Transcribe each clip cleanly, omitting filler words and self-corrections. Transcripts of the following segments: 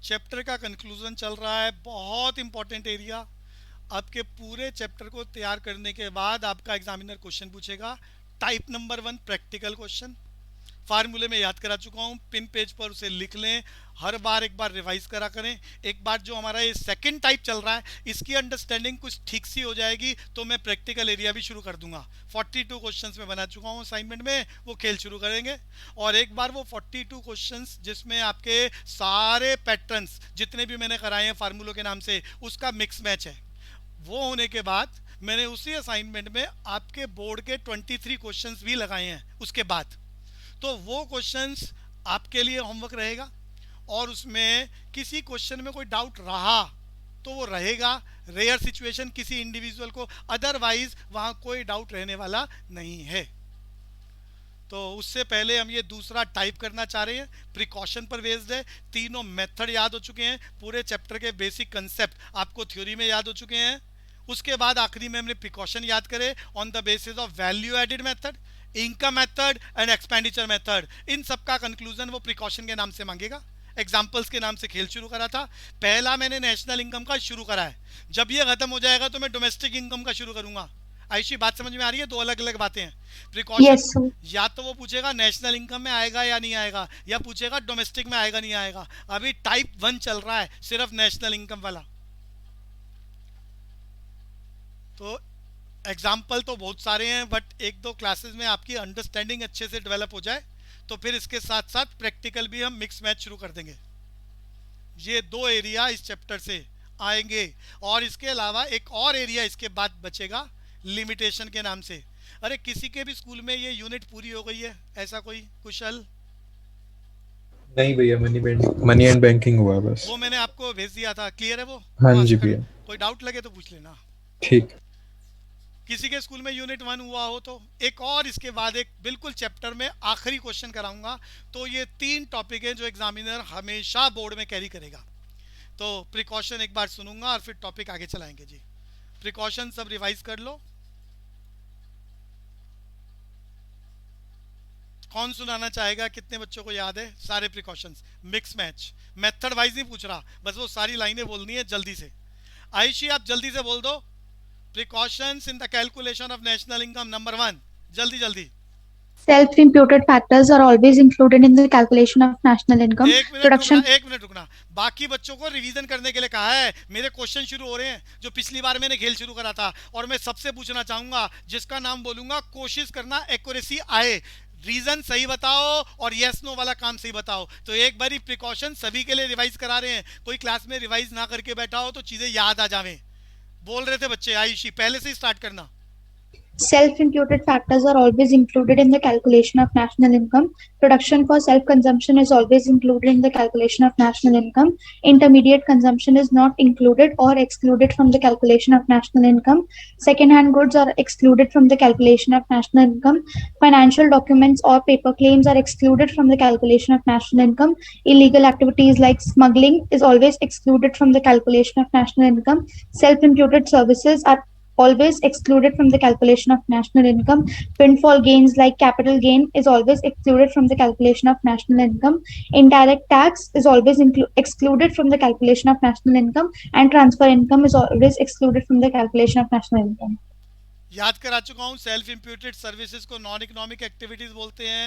Chapter का conclusion चल रहा है, बहुत इंपॉर्टेंट एरिया। आपके पूरे चैप्टर को तैयार करने के बाद आपका एग्जामिनर क्वेश्चन पूछेगा। Type number 1 practical question. फार्मूले में याद करा चुका हूँ, पिन पेज पर उसे लिख लें। हर बार एक बार रिवाइज करा करें। एक बार जो हमारा ये सेकंड टाइप चल रहा है, इसकी अंडरस्टैंडिंग कुछ ठीक सी हो जाएगी तो मैं प्रैक्टिकल एरिया भी शुरू कर दूंगा। 42 क्वेश्चंस में बना चुका हूँ असाइनमेंट में, वो खेल शुरू करेंगे। और एक बार वो 42 क्वेश्चंस जिसमें आपके सारे पैटर्न्स जितने भी मैंने कराए हैं फार्मूलों के नाम से, उसका मिक्स मैच है, वो होने के बाद मैंने उसी असाइनमेंट में आपके बोर्ड के 23 क्वेश्चंस भी लगाए हैं उसके बाद। तो वो क्वेश्चंस आपके लिए होमवर्क रहेगा। और उसमें किसी क्वेश्चन में कोई डाउट रहा तो वो रहेगा, रेयर सिचुएशन किसी इंडिविजुअल को, अदरवाइज वहां कोई डाउट रहने वाला नहीं है। तो उससे पहले हम ये दूसरा टाइप करना चाह रहे हैं, प्रिकॉशन पर बेस्ड है। तीनों मेथड याद हो चुके हैं, पूरे चैप्टर के बेसिक कंसेप्ट आपको थ्योरी में याद हो चुके हैं। उसके बाद आखिरी में हमने प्रिकॉशन याद करे on the basis of value added method, income method and expenditure method. इन सब का कंक्लूजन वो प्रिकॉशन के नाम से मांगेगा, एग्जाम्पल्स के नाम से खेल शुरू करा था। पहला मैंने नेशनल इनकम का शुरू करा है, जब ये खत्म हो जाएगा तो मैं डोमेस्टिक इनकम का शुरू करूंगा। आयशी, बात समझ में आ रही है? दो अलग अलग बातें हैं। Precaution Yes, sir. या तो वो पूछेगा नेशनल इनकम में आएगा या नहीं आएगा, या पूछेगा डोमेस्टिक में आएगा नहीं आएगा। अभी टाइप 1 चल रहा है, सिर्फ नेशनल इनकम वाला। तो एग्जाम्पल तो बहुत सारे हैं, बट एक दो क्लासेस में आपकी अंडरस्टैंडिंग अच्छे से डेवलप हो जाए तो फिर इसके साथ साथ प्रैक्टिकल भी हम मिक्स मैच शुरू कर देंगे। ये दो एरिया इस चैप्टर से आएंगे। और इसके अलावा एक और एरिया इसके बाद बचेगा, लिमिटेशन के नाम से। अरे किसी के भी स्कूल में ये यूनिट पूरी हो गई है ऐसा कोई कुशल? नहीं भैया, मनी एंड बैंकिंग हुआ बस। वो मैंने आपको भेज दिया था, क्लियर है वो? हाँ वहां जी से कर लो, भैया। कोई डाउट लगे तो पूछ लेना। ठीक। किसी के स्कूल में यूनिट 1 हुआ हो तो। एक और इसके बाद एक बिल्कुल चैप्टर में आखिरी क्वेश्चन कराऊंगा। तो ये तीन टॉपिक हैं जो एग्जामिनर हमेशा बोर्ड में कैरी करेगा। तो प्रिकॉशन एक बार सुनूंगा और फिर टॉपिक आगे चलाएंगे जी। प्रिकॉशन सब रिवाइज कर लो। कौन सुनाना चाहेगा? कितने बच्चों को याद है सारे precautions? Mix match, method wise नहीं पूछ रहा, बस वो सारी लाइनें बोलनी है जल्दी से। आयुषी, आप जल्दी से बोल दो। Precautions in the calculation of national income number 1, जल्दी जल्दी। Self-imputed factors are always included in the calculation of national income. एक मिनट रुकना, Production. एक मिनट रुकना। बाकी बच्चों को रिवीजन करने के लिए कहा है, मेरे क्वेश्चन शुरू हो रहे हैं जो पिछली बार मैंने खेल शुरू करा था। और मैं सबसे पूछना चाहूंगा, जिसका नाम बोलूंगा कोशिश करना एक्यूरेसी आए, रीजन सही बताओ और यस नो वाला काम सही बताओ। तो एक बारी प्रिकॉशन सभी के लिए रिवाइज करा रहे हैं, कोई क्लास में रिवाइज ना करके बैठा हो तो चीजें याद आ जावे। बोल रहे थे बच्चे, आयुषी पहले से ही स्टार्ट करना। Self-imputed factors are always included in the calculation of national income. Production for self-consumption is always included in the calculation of national income. Intermediate consumption is not included or excluded from the calculation of national income. Second-hand goods are excluded from the calculation of national income. Financial documents or paper claims are excluded from the calculation of national income. Illegal activities like smuggling is always excluded from the calculation of national income. Self-imputed services are always excluded from the calculation of national income. Windfall gains like capital gain is always excluded from the calculation of national income. Indirect tax is always excluded from the calculation of national income, and transfer income is always excluded from the calculation of national income. याद करा चुका हूँ, self imputed services को non economic activities बोलते हैं।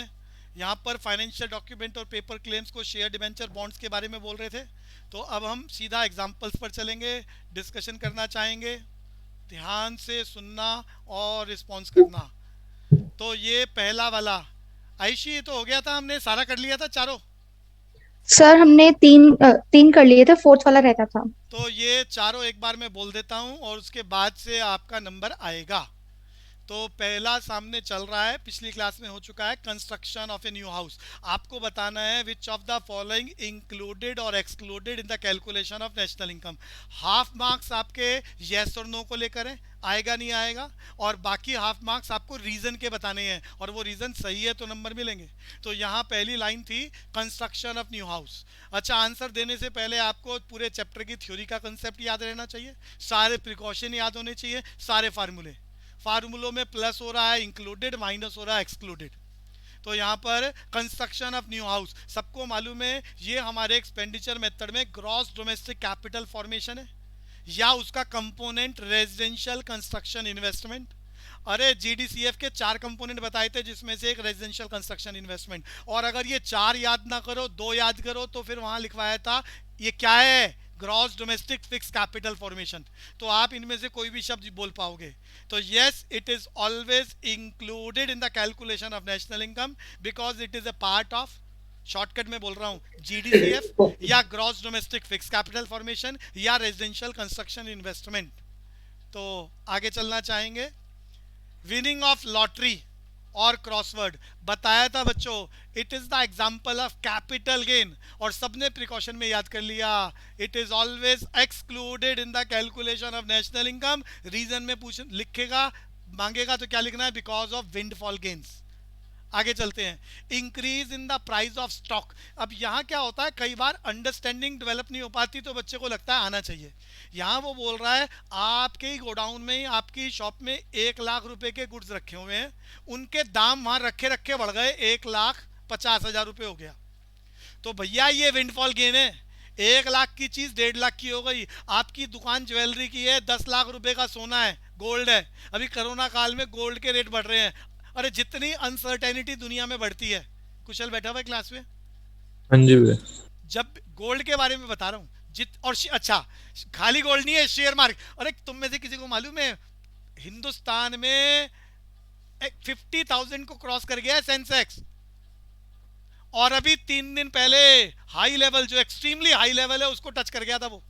यहाँ पर financial document और पेपर क्लेम्स को शेयर डिबेंचर बॉन्ड्स के बारे में बोल रहे थे। तो अब हम सीधा एग्जांपल्स पर चलेंगे, डिस्कशन करना चाहेंगे। ध्यान से सुनना और रिस्पॉन्स करना। तो ये पहला वाला, आयशी ये तो हो गया था, हमने सारा कर लिया था चारों। सर हमने तीन कर लिए थे, फोर्थ वाला रहता था। तो ये चारों एक बार मैं बोल देता हूँ और उसके बाद से आपका नंबर आएगा। तो पहला सामने चल रहा है, पिछली क्लास में हो चुका है, construction of a new house. आपको बताना है which of the following included or excluded in the calculation of national income. Half marks आपके यस और नो को लेकर है, आएगा नहीं आएगा। और बाकी हाफ मार्क्स आपको रीजन के बताने हैं, और वो रीजन सही है तो नंबर मिलेंगे। तो यहाँ पहली लाइन थी कंस्ट्रक्शन ऑफ न्यू हाउस। अच्छा, आंसर देने से पहले आपको पूरे चैप्टर की थ्योरी का कंसेप्ट याद रहना चाहिए, सारे प्रिकॉशन याद होने चाहिए, सारे फार्मूले। फार्मूलों में प्लस हो रहा है इंक्लूडेड, माइनस हो रहा है एक्सक्लूडेड। तो यहाँ पर कंस्ट्रक्शन ऑफ न्यू हाउस, सबको मालूम है ये हमारे एक्सपेंडिचर मेथड में ग्रॉस डोमेस्टिक कैपिटल फॉर्मेशन है या उसका कंपोनेंट रेजिडेंशियल कंस्ट्रक्शन इन्वेस्टमेंट। अरे जीडीसीएफ के 4 कंपोनेंट बताए थे जिसमें से एक रेजिडेंशियल कंस्ट्रक्शन इन्वेस्टमेंट, और अगर ये 4 याद ना करो 2 याद करो तो फिर वहां लिखवाया था ये क्या है, gross domestic fix capital formation. तो आप इनमें से कोई भी शब्द बोल पाओगे। तो yes, it is always included in the calculation of national income because it is a part of, shortcut में बोल रहा हूं, जीडीसीएफ या gross domestic fix capital formation या रेजिडेंशियल कंस्ट्रक्शन इन्वेस्टमेंट। तो आगे चलना चाहेंगे। विनिंग ऑफ लॉटरी और क्रॉसवर्ड बताया था बच्चों, it is the example of capital gain, और सबने प्रिकॉशन में याद कर लिया, it is always excluded in the calculation of national income. Reason में पूछ लिखेगा, मांगेगा तो क्या लिखना है, बिकॉज ऑफ विंडफॉल गेन्स। आगे चलते हैं। Increase in the price of stock. अब यहाँ क्या होता है, कई बार अंडरस्टैंडिंग डेवलप नहीं हो पाती तो बच्चे को लगता है आना चाहिए। यहाँ वो बोल रहा है आपके ही गोडाउन में, आपकी शॉप में 1 लाख रुपए के गुड्स रखे हुए हैं, उनके दाम वहां रखे रखे बढ़ गए 1,50,000 रुपये हो गया। तो भैया ये विंडफॉल गेन है। 1 लाख की चीज 1.5 लाख की हो गई। आपकी दुकान ज्वेलरी की है, 10 लाख रुपए का सोना है, गोल्ड है। अभी कोरोना काल में गोल्ड के रेट बढ़ रहे हैं। अरे जितनी अनसर्टेनिटी दुनिया में बढ़ती है, कुशल बैठा हुआ है क्लास में, हाँ जी भैया। जब गोल्ड के बारे में बता रहा हूँ, अच्छा, खाली गोल्ड नहीं है, शेयर मार्केट। अरे तुम में से किसी को मालूम है हिंदुस्तान में 50,000 को क्रॉस कर गया है सेंसेक्स, और अभी 3 दिन पहले हाई लेवल, जो एक्सट्रीमली हाई लेवल है, उसको टच कर गया था वो।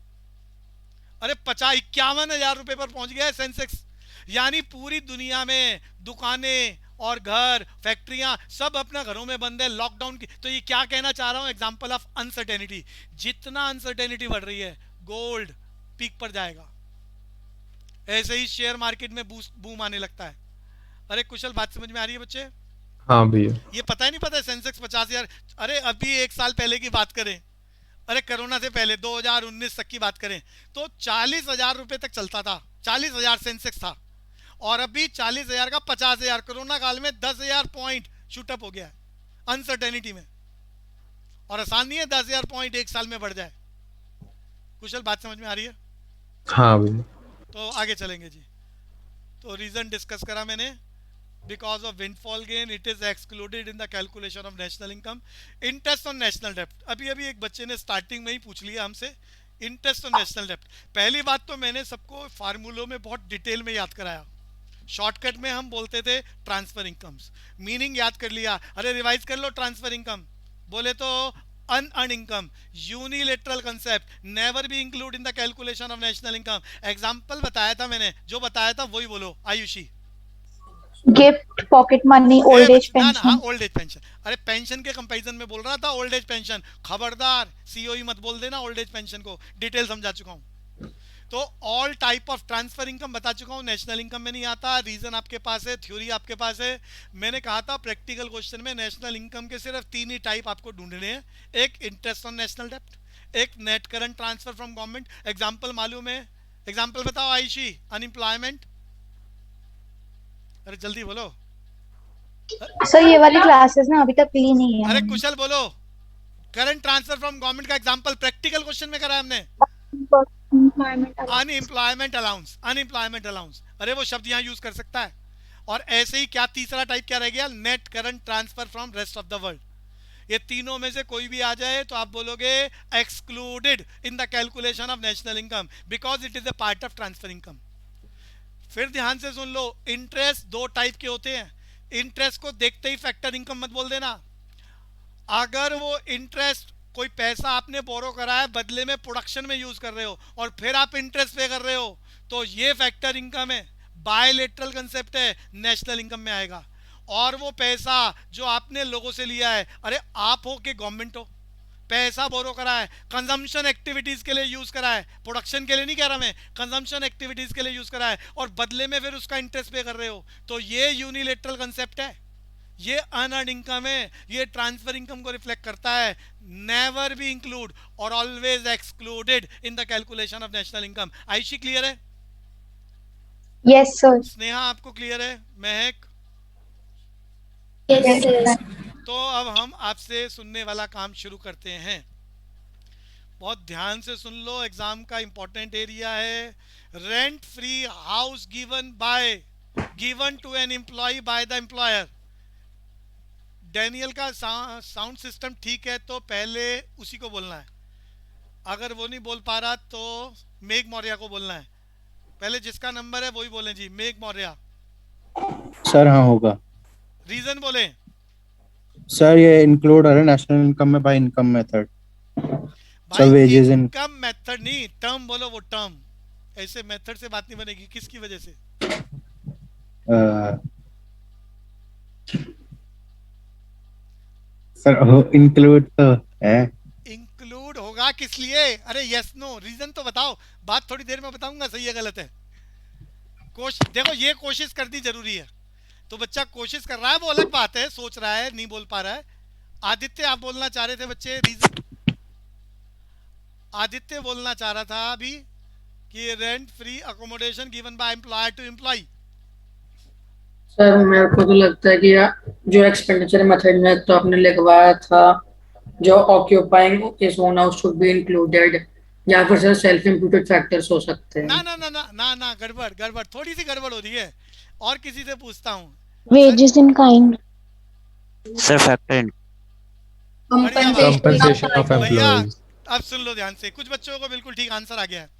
अरे 51,000 रुपए पर पहुंच गया है सेंसेक्स। यानी पूरी दुनिया में दुकानें और घर, फैक्ट्रियां सब अपना घरों में बंद है, लॉकडाउन की। तो ये क्या कहना चाह रहा हूं, एग्जांपल ऑफ अनसर्टेनिटी। जितना अनसर्टेनिटी बढ़ रही है, गोल्ड पीक पर जाएगा, ऐसे ही शेयर मार्केट में बूम आने लगता है। अरे कुशल, बात समझ में आ रही है बच्चे? हाँ भैया। ये पता ही नहीं, पता है सेंसेक्स 50,000। अरे अभी 1 साल पहले की बात करें, अरे कोरोना से पहले 2019 तक की बात करें, तो 40,000 रुपए तक चलता था, 40,000 सेंसेक्स था। और अभी 40,000 का 50,000, कोरोना काल में 10,000 पॉइंट शूटअप हो गया है अनसर्टेनिटी में। और आसान नहीं है 10,000 पॉइंट 1 साल में बढ़ जाए। कुशल, बात समझ में आ रही है? हाँ भैया। तो आगे चलेंगे जी। तो रीजन डिस्कस करा मैंने, because of windfall gain it is excluded in the calculation of national income. Interest on national डेप्ट, अभी अभी एक बच्चे ने स्टार्टिंग में ही पूछ लिया हमसे, इंटरेस्ट ऑन नेशनल डेप्ट। पहली बात तो मैंने सबको फार्मूलों में बहुत डिटेल में याद कराया। शॉर्टकट में हम बोलते थे ट्रांसफर इनकम्स, मीनिंग याद कर लिया। अरे रिवाइज कर लो, ट्रांसफर इनकम बोले तो unearned income, unilateral concept, never be include in the calculation of national income. Example बताया था मैंने, जो बताया था वही बोलो Ayushi. Gift, pocket money, old age ना ना, हाँ, पेंशन। Old age pension. अरे पेंशन के कंपैरिजन में बोल रहा था, ओल्ड एज पेंशन। खबरदार सीओई मत बोल देना ओल्ड एज पेंशन को, डिटेल समझा चुका हूँ। तो all type of transfer income बता चुका हूँ, नेशनल इनकम में नहीं आता। रीजन आपके पास है, थ्योरी आपके पास है। मैंने कहा था प्रैक्टिकल क्वेश्चन में नेशनल इनकम के सिर्फ 3 ही टाइप आपको ढूंढने हैं, एक इंटरेस्ट ऑन नेशनल डेप्ट, एक net current transfer from government. Example मालूम है? एग्जाम्पल बताओ आयुषी। अनएम्प्लॉयमेंट, अरे जल्दी बोलो। सर ये वाली क्लासेस ना अभी तक ली नहीं है अरे हमने। कुशल बोलो। करंट ट्रांसफर फ्रॉम गवर्नमेंट का एग्जांपल प्रैक्टिकल क्वेश्चन में करा है हमने। अनएम्प्लॉयमेंट अलाउंस, अनएम्प्लॉयमेंट अलाउंस, अरे वो शब्द यहाँ यूज कर सकता है। और ऐसे ही क्या तीसरा टाइप क्या रह गया, net current transfer from rest of the world. ये तीनों में से कोई भी आ जाए तो आप बोलोगे excluded in the calculation of national income because it is a part of transfer income. फिर ध्यान से सुन लो, इंटरेस्ट 2 टाइप के होते हैं। इंटरेस्ट को देखते ही फैक्टर इनकम मत बोल देना। अगर वो इंटरेस्ट, कोई पैसा आपने बोरो करा है, बदले में प्रोडक्शन में यूज कर रहे हो और फिर आप इंटरेस्ट पे कर रहे हो, तो ये फैक्टर इनकम है, बायलेटरल कंसेप्ट है, नेशनल इनकम में आएगा। और वो पैसा जो आपने लोगों से लिया है, अरे आप हो कि गवर्नमेंट हो, पैसा बोरो करा है, कंजम्पशन एक्टिविटीज के लिए यूज करा है, प्रोडक्शन के लिए नहीं कह रहा मैं, कंजम्पशन एक्टिविटीज के लिए यूज करा है, और बदले में फिर उसका इंटरेस्ट पे कर रहे हो, तो ये यूनिलेटरल कंसेप्ट है, ये अनअर्न्ड इनकम है, ये ट्रांसफर इनकम को रिफ्लेक्ट करता है। Never be include or always excluded in the calculation of national income. Ayushi clear है? Yes sir. स्नेहा आपको क्लियर है? महक? Yes, sir. तो अब हम आपसे सुनने वाला काम शुरू करते हैं। बहुत ध्यान से सुन लो, एग्जाम का इंपॉर्टेंट एरिया है। Rent free house given to an employ by the employer. Daniel का साउंड सिस्टम ठीक है तो पहले उसी को बोलना है। अगर वो नहीं बोल पा रहा तो मेघ मौर्य को बोलना है। पहले जिसका नंबर है वही बोलें जी। मेघ मौर्य, सर हाँ होगा। रीजन बोलें। सर ये इंक्लूड है नेशनल इनकम में बाय इनकम मेथड। सर भाई वेजेस इन इनकम मेथड नहीं, टर्म बोलो। वो टर्म, ऐसे मेथड से बात नहीं बनेगी। किसकी वजह से? सर इंक्लूड तो है। इंक्लूड होगा किस लिए? अरे यस नो, रीजन तो बताओ। बात थोड़ी देर में बताऊंगा, सही है गलत है। देखो ये कोशिश करनी जरूरी है। तो बच्चा कोशिश कर रहा है वो अलग बात है, सोच रहा है नहीं बोल पा रहा है। आदित्य आप बोलना चाह रहे थे बच्चे, रीजन। आदित्य बोलना चाह रहा था अभी कि rent free accommodation given by employer to employ. Sir मेरे को तो लगता है कि जो एक्सपेंडिचर मेथड में तो आपने लिखवाया था, जो occupying is own house should be included, या फिर सर सेल्फ इम्प्यूटेड फैक्टर्स हो सकते ना हैं। ना ना ना ना ना, गड़बड़ गड़बड़, थोड़ी सी गड़बड़ हो रही है। और किसी से पूछता हूँ। Wages in kind. Sir factor बढ़िया बात। Compensation of भैया employees. अब सुन लो ध्यान से, कुछ बच्चों को बिल्कुल ठीक आंसर आ गया है।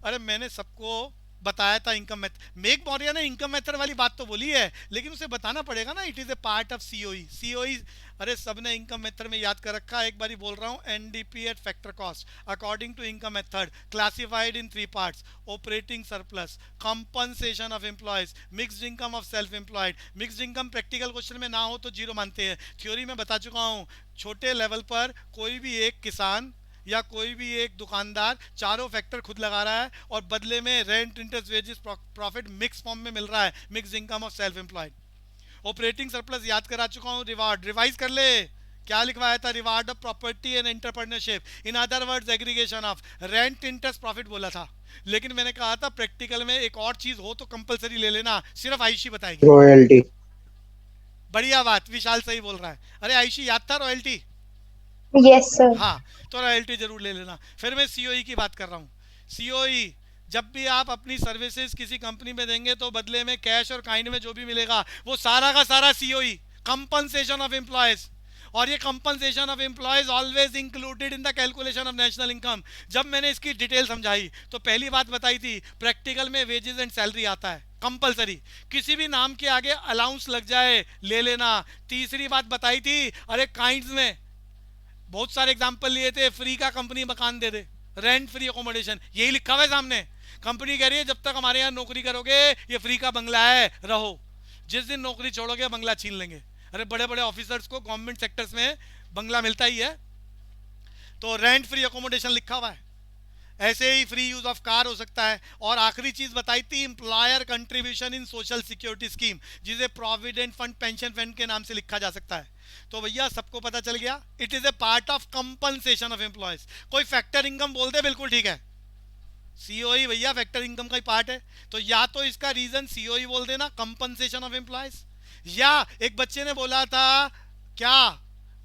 अरे मैंने सबको बताया था इनकम मेथड। मेघ मौर्य ने इनकम मेथड वाली बात तो बोली है, लेकिन उसे बताना पड़ेगा ना, it is a part of COE. COE अरे सबने इनकम मेथड में याद कर रखा है। एक बारी बोल रहा हूँ, NDP at factor cost according to income method classified in 3 parts: operating surplus, compensation of employees, mixed income of self employed. Mixed income practical question में ना हो तो जीरो मानते हैं, थ्योरी में बता चुका हूँ। छोटे लेवल पर कोई भी एक किसान या कोई भी एक दुकानदार चारों फैक्टर खुद लगा रहा है और बदले में rent, interest, wages, profit mix form में मिल रहा है, mix income of self employed. Operating surplus याद करा चुका हूँ। रिवार्ड रिवाइज कर ले, क्या लिखवाया था? Reward of property and entrepreneurship, in other words aggregation of rent, interest, profit बोला था। लेकिन मैंने कहा था प्रैक्टिकल में एक और चीज हो तो कंपलसरी ले लेना, सिर्फ आयुषी बताएगी। रॉयल्टी। बढ़िया बात, विशाल सही बोल रहा है। अरे आयुषी याद था रॉयल्टी? Yes, sir. हाँ, तो रॉयल्टी जरूर ले लेना। फिर मैं सीओई की बात कर रहा हूँ। सीओई, जब भी आप अपनी सर्विसेज किसी कंपनी में देंगे तो बदले में कैश और काइंड में जो भी मिलेगा वो सारा का सारा सीओई, कंपनसेशन ऑफ एम्प्लॉयज। और ये compensation of employees always included in the calculation of national income. जब मैंने इसकी डिटेल समझाई तो पहली बात बताई थी, प्रैक्टिकल में वेजेस एंड सैलरी आता है कंपलसरी, किसी भी नाम के आगे अलाउंस लग जाए ले लेना। तीसरी बात बताई थी, अरे काइंड्स में बहुत सारे एग्जाम्पल लिए थे, फ्री का कंपनी मकान दे दे, रेंट फ्री अकोमोडेशन, यही लिखा हुआ है सामने। कंपनी कह रही है जब तक हमारे यहाँ नौकरी करोगे ये फ्री का बंगला है, रहो, जिस दिन नौकरी छोड़ोगे बंगला छीन लेंगे। अरे बड़े बड़े ऑफिसर्स को गवर्नमेंट सेक्टर्स में बंगला मिलता ही है, तो रेंट फ्री अकोमोडेशन लिखा हुआ है। ऐसे ही फ्री यूज ऑफ कार हो सकता है। और आखिरी चीज बताई थी, employer contribution in social security scheme, जिसे प्रोविडेंट फंड, पेंशन फंड के नाम से लिखा जा सकता है। तो भैया सबको पता चल गया, it is a part of compensation of employees. कोई फैक्टर इनकम बोल दे बिल्कुल ठीक है, सीओई भैया फैक्टर इनकम का ही पार्ट है। तो या तो इसका रीजन सीओई बोल देना, कंपनसेशन ऑफ एम्प्लॉयज, या एक बच्चे ने बोला था क्या,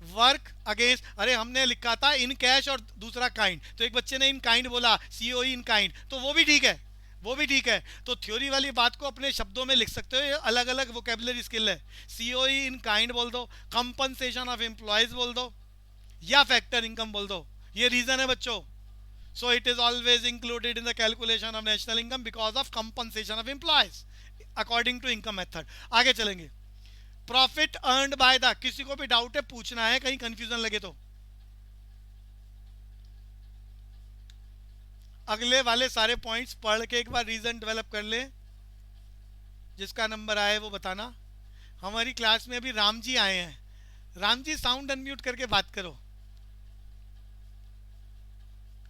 वर्क अगेंस्ट, अरे हमने लिखा था इन कैश और दूसरा काइंड, तो एक बच्चे ने इन काइंड बोला, सीओई इन काइंड, तो वो भी ठीक है, वो भी ठीक है। तो थ्योरी वाली बात को अपने शब्दों में लिख सकते हो, ये अलग अलग वोकेबलरी स्किल है। सीओई इन काइंड बोल दो, कंपनसेशन ऑफ एम्प्लॉयज बोल दो, या फैक्टर इनकम बोल दो। ये रीजन है बच्चों। So it is always included in the calculation of national income because of compensation of employees according to income method. आगे चलेंगे। प्रॉफिट अर्नड बाय द, किसी को भी डाउट है पूछना है, कहीं कंफ्यूजन लगे तो। अगले वाले सारे पॉइंट्स पढ़ के एक बार रीजन डेवलप कर ले, जिसका नंबर आए वो बताना। हमारी क्लास में अभी राम जी आए हैं। राम जी साउंड अनम्यूट करके बात करो।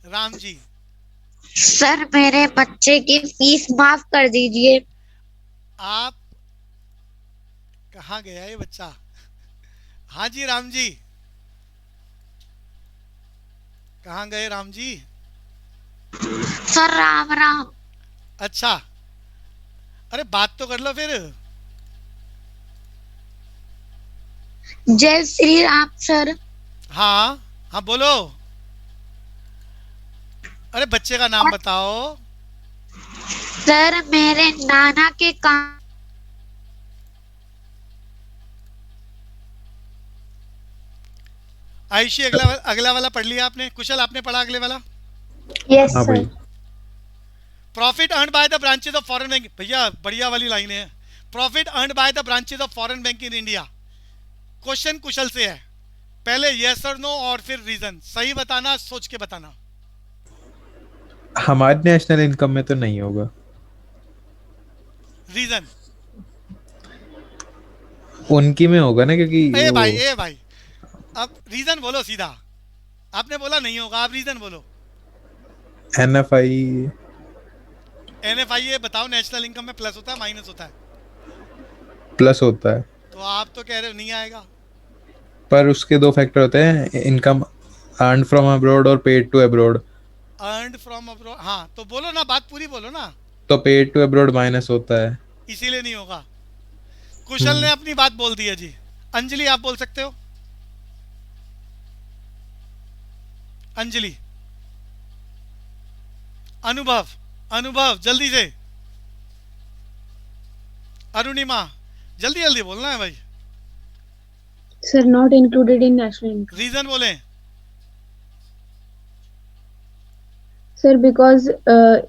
राम जी। सर मेरे बच्चे की फीस माफ कर दीजिए। आप कहाँ गया ये बच्चा? हाँ जी राम जी, कहाँ गए राम जी? सर राम राम। अच्छा, अरे बात तो कर लो फिर। जय श्री राम सर। हाँ हाँ बोलो। अरे बच्चे का नाम बताओ। सर मेरे नाना के काम। आयुषी अगला अगला वाला पढ़ लिया आपने? कुशल आपने पढ़ा अगले वाला? Yes, हाँ sir. भाई। Profit earn by the branches of foreign bank, भैया बढ़िया वाली लाइन है। Profit earn by the branches of foreign bank in India. Question Kushal से है, पहले यस और नो और फिर रीजन। सही बताना, सोच के बताना। हमारे नेशनल इनकम में तो नहीं होगा। रीजन? उनकी में होगा ना, क्योंकि ए वो भाई अब रीजन बोलो सीधा। आपने बोला नहीं होगा, आप रीजन बोलो। NFI NFIA बताओ, नेशनल इनकम में प्लस होता है माइनस होता है? प्लस होता है, तो आप तो कह रहे हो नहीं आएगा। पर उसके दो फैक्टर होते हैं, इनकम अर्न फ्रॉम अब्रॉड और paid to abroad. Earned from abroad, हाँ तो बोलो ना, बात पूरी बोलो ना। तो पेड टू अब्रॉड माइनस होता है। इसीलिए नहीं होगा। कुशल ने अपनी बात बोल दी है जी। अंजलि आप बोल सकते हो। अंजलि। अनुभव, अनुभव जल्दी से। अरुणिमा जल्दी जल्दी बोलना है भाई। Sir, not included in national income. Reason बोले। Sir, because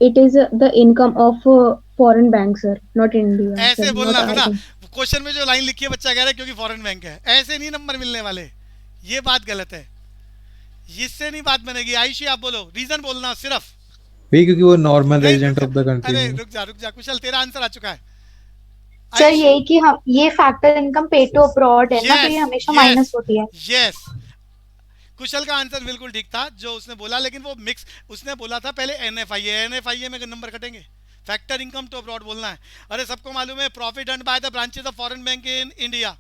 it is the income of foreign bank, sir, not India. ऐसे sir, बोलना not था ना, our- क्वेश्चन में जो लाइन लिखी है बच्चा कह रहा है क्योंकि फॉरेन बैंक है। ऐसे नहीं नंबर मिलने वाले, ये बात गलत है, इससे नहीं बात बनेगी। आयुषी आप बोलो, रीजन बोलना सिर्फ। वही, क्योंकि वो नॉर्मल नहीं, रेजिडेंट ऑफ द कंट्री अरे है। रुक जा कुशल, तेरा आंसर आ चुका है। सर आयुषी, यही कि हम ये फैक्टर इनकम पे टू अब्रॉड है ना, तो ये हमेशा माइनस होती है। यस, कुशल का आंसर बिल्कुल ठीक था जो उसने बोला, लेकिन वो मिक्स उसने बोला था पहले एनएफआईए में नंबर कटेंगे। फैक्टर इनकम टू अब्रॉड बोलना है। अरे सबको मालूम है profit earn by the branches of foreign bank in India.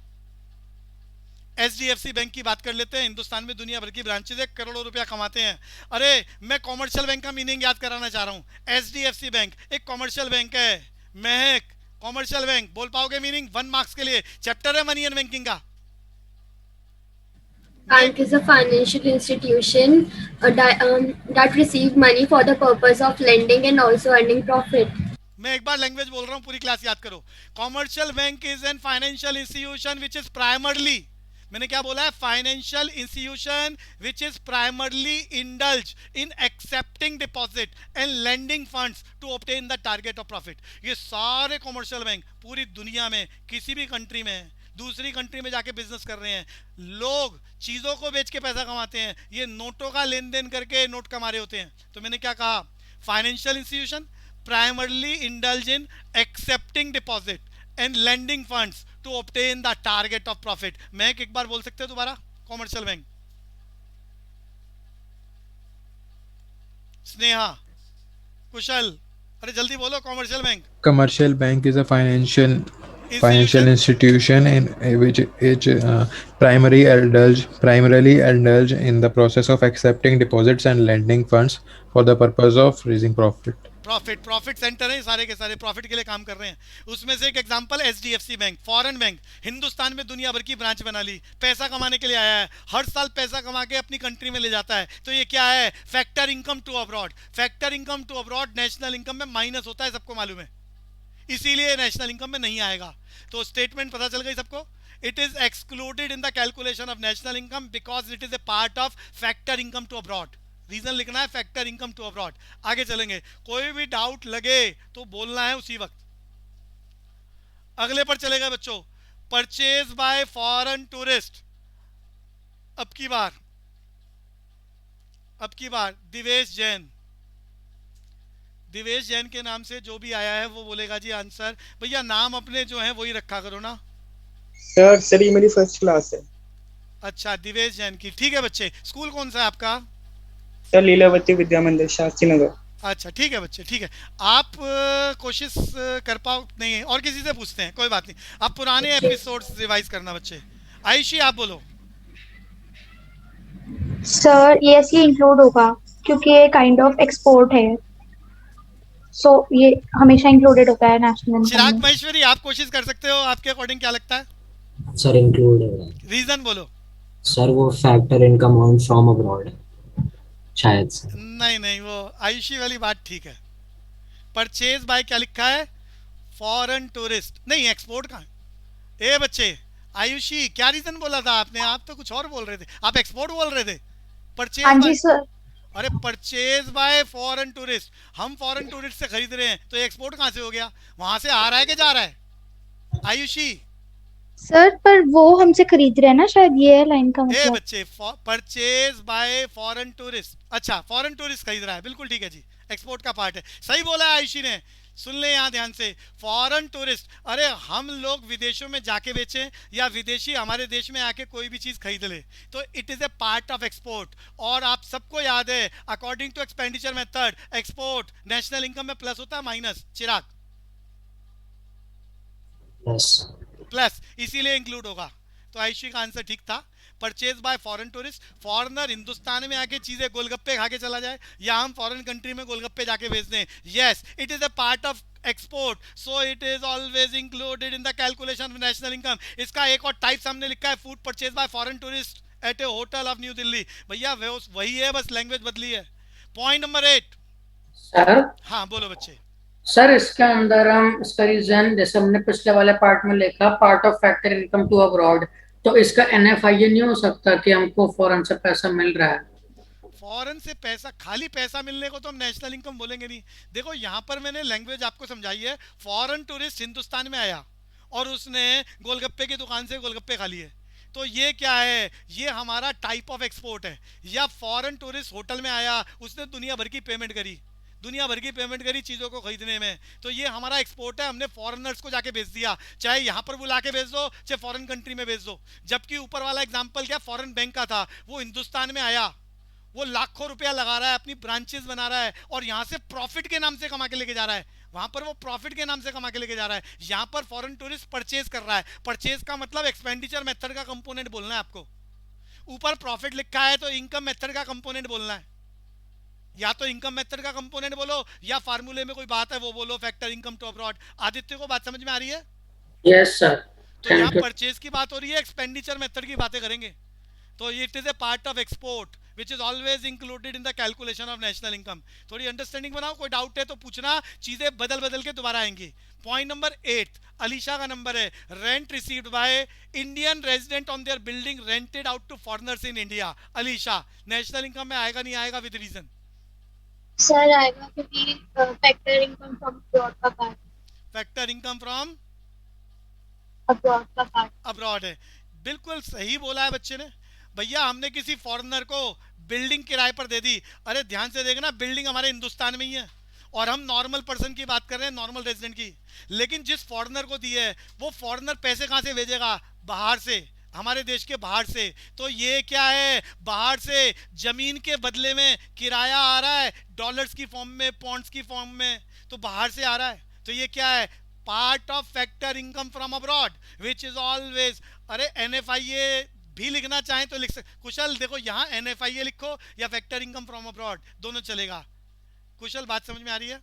HDFC bank की बात कर लेते हैं। हिंदुस्तान में दुनिया भर की ब्रांचेस है, करोड़ों रुपया कमाते हैं। अरे मैं कॉमर्शियल बैंक का मीनिंग याद कराना चाह रहा हूँ। एचडीएफसी बैंक एक कॉमर्शियल बैंक है। महक, कॉमर्शियल बैंक बोल पाओगे मीनिंग? 1 मार्क्स के लिए चैप्टर है मनी एंड बैंकिंग का। Bank is a financial institution that receive money for the purpose of lending and also earning profit. मैं एक बार लैंग्वेज बोल रहा हूँ, पूरी क्लास याद करो। Commercial bank is an financial institution which is primarily, मैंने क्या बोला है? Financial institution which is primarily indulge in accepting deposit and lending funds to obtain the target of profit. ये सारे कॉमर्शियल बैंक पूरी दुनिया में किसी भी कंट्री में, दूसरी कंट्री में जाके बिजनेस कर रहे हैं। लोग चीजों को बेच के पैसा कमाते हैं, ये नोटों का लेन देन करके नोट कमा रहे होते हैं। तो मैंने क्या कहा? Financial institution primarily indulge in accepting deposit and lending funds to obtain the target of profit। मैं एक बार बोल सकते हो दोबारा? Commercial bank. स्नेहा, कुशल, अरे जल्दी बोलो। Commercial bank. Commercial bank is a financial institution in which primarily indulge in the process of accepting deposits and lending funds for the purpose of raising profit। Profit centre है, सारे के सारे profit के लिए काम कर रहे हैं। उसमें से एक example HDFC bank, foreign bank, Hindustan में दुनिया भर की ब्रांच बना ली, पैसा कमाने के लिए आया है, हर साल पैसा कमा के अपनी कंट्री में ले जाता है। तो ये क्या है? Factor income to abroad. Factor income to abroad national income में माइनस होता है, सबको मालूम है, इसीलिए नेशनल इनकम में नहीं आएगा। तो स्टेटमेंट पता चल गई सबको? It is excluded in the calculation of national income because it is a part of factor income to abroad. Reason लिखना है फैक्टर इनकम टू अब्रॉड। आगे चलेंगे, कोई भी डाउट लगे तो बोलना है उसी वक्त। अगले पर चलेगा बच्चों, परचेज बाय फॉरेन टूरिस्ट। अब की बार दिवेश जैन, दिवेश जैन के नाम से जो भी आया है वो बोलेगा जी आंसर। भैया नाम अपने जो है वही रखा करो ना। सर ये मेरी फर्स्ट क्लास है। अच्छा, दिवेश जैन की, ठीक है बच्चे। स्कूल कौन सा है आपका? सर लीलावती विद्या मंदिर, शास्त्री नगर। अच्छा ठीक है बच्चे, ठीक है। आप कोशिश कर पाओ नहीं, और किसी से पूछते हैं, कोई बात नहीं। आप पुराने एपिसोड्स रिवाइज करना बच्चे। आयुषी आप बोलो। सर यस, ये इंक्लूड होगा क्योंकि ये काइंड ऑफ एक्सपोर्ट है, सो ये हमेशा इंक्लूडेड होता है नेशनल इनकम चिराग में। महेश्वरी आप कोशिश कर सकते हो, आपके अकॉर्डिंग क्या लगता है? सर इंक्लूड है रीजन बोलो। सर, वो factor income on from abroad है शायद से। नहीं नहीं, वो आयुषी वाली बात ठीक है। परचेज बाय क्या लिखा है? फॉरेन टूरिस्ट, नहीं एक्सपोर्ट कहाँ है? ए बच्चे, आयुषी क्या रीजन बोला था आपने? आप तो कुछ और बोल रहे थे, आप एक्सपोर्ट बोल रहे थे। परचेज हाँ बाय, जी सर। अरे परचेज बाय फॉरेन टूरिस्ट, हम फॉरेन टूरिस्ट से खरीद रहे हैं तो एक्सपोर्ट कहाँ से हो गया? वहां से आ रहा है कि जा रहा है? आयुषी, सर पर वो हमसे खरीद रहे हैं ना, शायद ये है लाइन का ए मतलब। बच्चे, परचेज बाय फॉरेन टूरिस्ट, अच्छा फॉरेन टूरिस्ट खरीद रहा है, बिल्कुल ठीक है जी, एक्सपोर्ट का पार्ट है, सही बोला है आयुषी ने। सुन ले यहाँ ध्यान से, फॉरेन टूरिस्ट, अरे हम लोग विदेशों में जाके बेचें या विदेशी हमारे देश में आके कोई भी चीज खरीद ले तो it is a part of export. और आप सबको याद है, according to expenditure method, export national income में प्लस होता है माइनस? चिराग, प्लस। प्लस, इसीलिए इंक्लूड होगा। तो आयुषी का आंसर ठीक था। Purchase by foreign tourist, foreigner Hindustan में आके चीजें गोलगप्पे खा के चला जाए या हम फॉरेन कंट्री में गोलगप्पे जाके बेच दें, yes it is a part of export, so it is always included in the calculation of national income. इसका एक और टाइप सामने लिखा है, food purchase by foreign tourist at a hotel of New Delhi. भैया वही है, बस लैंग्वेज बदली है। Point number 8। सर हाँ बोलो बच्चे। सर इसके अंदर हम इसका रीजन, जैसे हमने पिछले वाले पार्ट में लिखा part of factor income to abroad, तो इसका एनएफआईए नहीं हो सकता कि हमको फॉरेन से पैसा मिल रहा है? फॉरेन से पैसा, खाली पैसा मिलने को तो हम नेशनल इनकम बोलेंगे नहीं। देखो यहाँ पर मैंने लैंग्वेज आपको समझाई है, फॉरेन टूरिस्ट हिंदुस्तान में आया और उसने गोलगप्पे की दुकान से गोलगप्पे खा लिए, तो ये क्या है? ये हमारा टाइप ऑफ एक्सपोर्ट है। या फॉरेन टूरिस्ट होटल में आया, उसने दुनिया भर की पेमेंट करी, दुनिया भर की पेमेंट करी चीज़ों को खरीदने में, तो ये हमारा एक्सपोर्ट है। हमने फॉरेनर्स को जाके बेच दिया, चाहे यहाँ पर बुला के बेच दो चाहे फॉरेन कंट्री में बेच दो। जबकि ऊपर वाला एग्जाम्पल क्या, फॉरेन बैंक का था, वो हिंदुस्तान में आया, वो लाखों रुपया लगा रहा है, अपनी ब्रांचेस बना रहा है और यहाँ से प्रॉफिट के नाम से कमा के लेके जा रहा है। वहां पर वो प्रॉफिट के नाम से कमा के लेके जा रहा है, यहाँ पर फॉरेन टूरिस्ट परचेज कर रहा है। परचेज का मतलब एक्सपेंडिचर मेथड का कंपोनेंट बोलना है आपको। ऊपर प्रॉफिट लिखा है तो इनकम मेथड का कंपोनेंट बोलना है। या तो इनकम मेथड का कंपोनेंट बोलो या फार्मूले में कोई बात है वो बोलो, factor income to abroad. Aditya को बात समझ में आ रही है? यस सर, तो यहाँ थैंक यू। परचेज की बात हो रही है, एक्सपेंडिचर मेथड की बातें करेंगे। तो it is a part of export which is always included in the calculation of national income. थोड़ी अंडरस्टैंडिंग बनाओ, कोई डाउट है तो पूछना, चीजें बदल बदल के दोबारा आएंगी। पॉइंट नंबर 8, अलीशा का नंबर है, rent received by Indian resident on their building rented out to foreigners in India. Alisha, national income में आएगा नहीं आएगा? With reason. सर आएगा क्योंकि फैक्टर इनकम फ्रॉम अब्रॉड का part, factor income from abroad का पार्ट। अब्रॉड है, बिल्कुल सही बोला है बच्चे ने। भैया हमने किसी फॉरेनर को बिल्डिंग किराए पर दे दी, अरे ध्यान से देखना, बिल्डिंग हमारे हिंदुस्तान में ही है और हम नॉर्मल पर्सन की बात कर रहे हैं, नॉर्मल रेजिडेंट की। लेकिन जिस फॉरेनर को दी है वो फॉरेनर पैसे कहाँ से भेजेगा? बाहर से, हमारे देश के बाहर से। तो ये क्या है? बाहर से जमीन के बदले में किराया आ रहा है, डॉलर्स की फॉर्म में, पॉन्ड्स की फॉर्म में, तो बाहर से आ रहा है। तो ये क्या है? Part of factor income from abroad which is always, अरे एनएफआईए भी लिखना चाहें तो लिख सकते। कुशल देखो, यहाँ एनएफआईए लिखो या फैक्टर इनकम फ्रॉम अब्रॉड, दोनों चलेगा। कुशल बात समझ में आ रही है?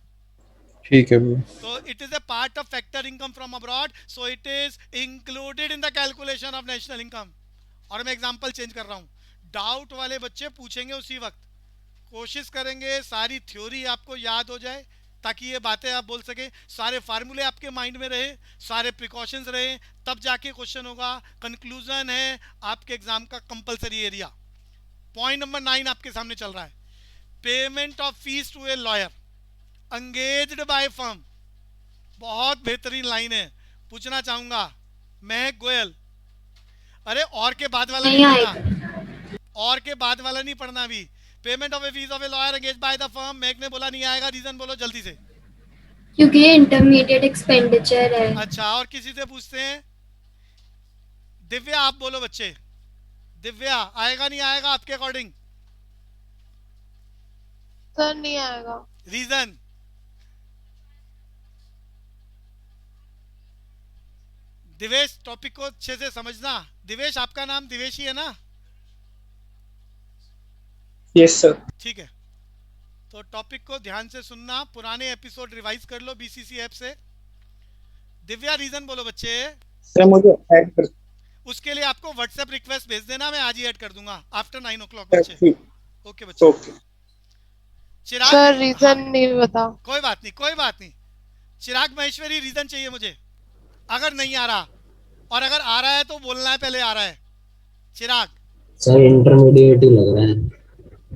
ठीक है भैया। तो it is a part of factor income from abroad, so it is included in the calculation of national income. और मैं एग्जांपल चेंज कर रहा हूँ, डाउट वाले बच्चे पूछेंगे उसी वक्त। कोशिश करेंगे सारी थ्योरी आपको याद हो जाए ताकि ये बातें आप बोल सके, सारे फार्मूले आपके माइंड में रहे, सारे प्रिकॉशंस रहे, तब जाके क्वेश्चन होगा। कंक्लूजन है आपके एग्जाम का कंपलसरी एरिया। पॉइंट नंबर 9 आपके सामने चल रहा है, payment of fees to a lawyer engaged by firm. बहुत बेहतरीन लाइन है, पूछना चाहूंगा महक गोयल। अरे और के बाद वाला नहीं पढ़ना, और के बाद वाला नहीं पढ़ना अभी। Payment of A fees of A lawyer engaged by the firm, महक ने बोला नहीं आएगा, रीजन बोलो जल्दी से। क्योंकि ये इंटरमीडिएट एक्सपेंडिचर है। अच्छा, और किसी से पूछते हैं? दिव्या आप बोलो बच्चे, दिव्या आएगा नहीं आएगा आपके अकॉर्डिंग? सर नहीं आएगा। रीजन? दिवेश टॉपिक को अच्छे से समझना। दिवेश आपका नाम दिवेश ही है ना? Yes sir. ठीक है, तो टॉपिक को ध्यान से सुनना, पुराने एपिसोड रिवाइज कर लो बीसीसी ऐप से। दिव्या रीजन बोलो बच्चे। सर मुझे ऐड कर। उसके लिए आपको व्हाट्सएप रिक्वेस्ट भेज देना, मैं आज ही ऐड कर दूंगा आफ्टर 9 o'clock सर बच्चे। ठीक। ओके बच्चे। ओके चिराग, सर रीजन नहीं बता। कोई बात नहीं, कोई बात नहीं। चिराग महेश्वरी, रीजन चाहिए मुझे, अगर नहीं आ रहा, और अगर आ रहा है तो बोलना है पहले आ रहा है। चिराग, सर इंटरमीडिएट ही लग रहा है।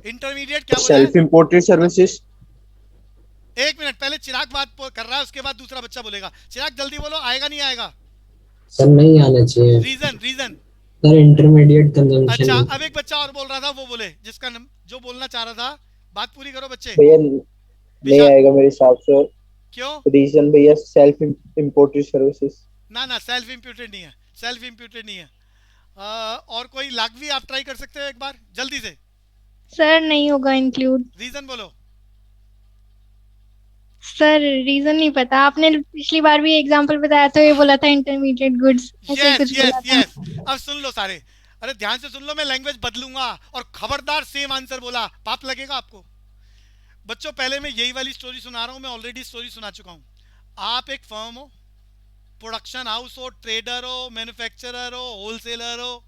इंटरमीडिएट क्या बोला सेल्फ है? Imported services. एक मिनट, पहले चिराग बात कर रहा है, उसके बाद दूसरा बच्चा बोलेगा। चिराग जल्दी बोलो, आएगा नहीं आएगा? सर नहीं आना चाहिए। Reason, reason. Sir intermediate consumption. अच्छा, अब एक बच्चा और बोल रहा था, वो बोले जिसका जो बोलना चाह रहा था। बात पूरी करो बच्चे। भैया नहीं आएगा मेरे हिसाब से। क्यों? रीजन भैया सेल्फ इंपोर्टेड सर्विसेज। ना सेल्फ इंप्यूटेड नहीं है, सेल्फ इंप्यूटेड नहीं है। और कोई लागवी आप ट्राई कर सकते हो एक बार जल्दी से। सर नहीं होगा इंक्लूड। रीजन बोलो। सर रीजन नहीं पता, आपने पिछली बार भी एग्जांपल बताया तो ये बोला था इंटरमीडिएट गुड्स, ऐसे यस कुछ यस बोला था। यस। अब सुन लो सारे, अरे ध्यान से सुन लो, मैं लैंग्वेज बदलूंगा और खबरदार सेम आंसर बोला, पाप लगेगा आपको। बच्चों पहले मैं यही वाली स्टोरी सुना रहा हूं, मैं ऑलरेडी स्टोरी सुना चुका हूं। आप एक फर्म हो, प्रोडक्शन हाउस हो, ट्रेडर हो, मैन्युफैक्चरर हो, होलसेलर हो,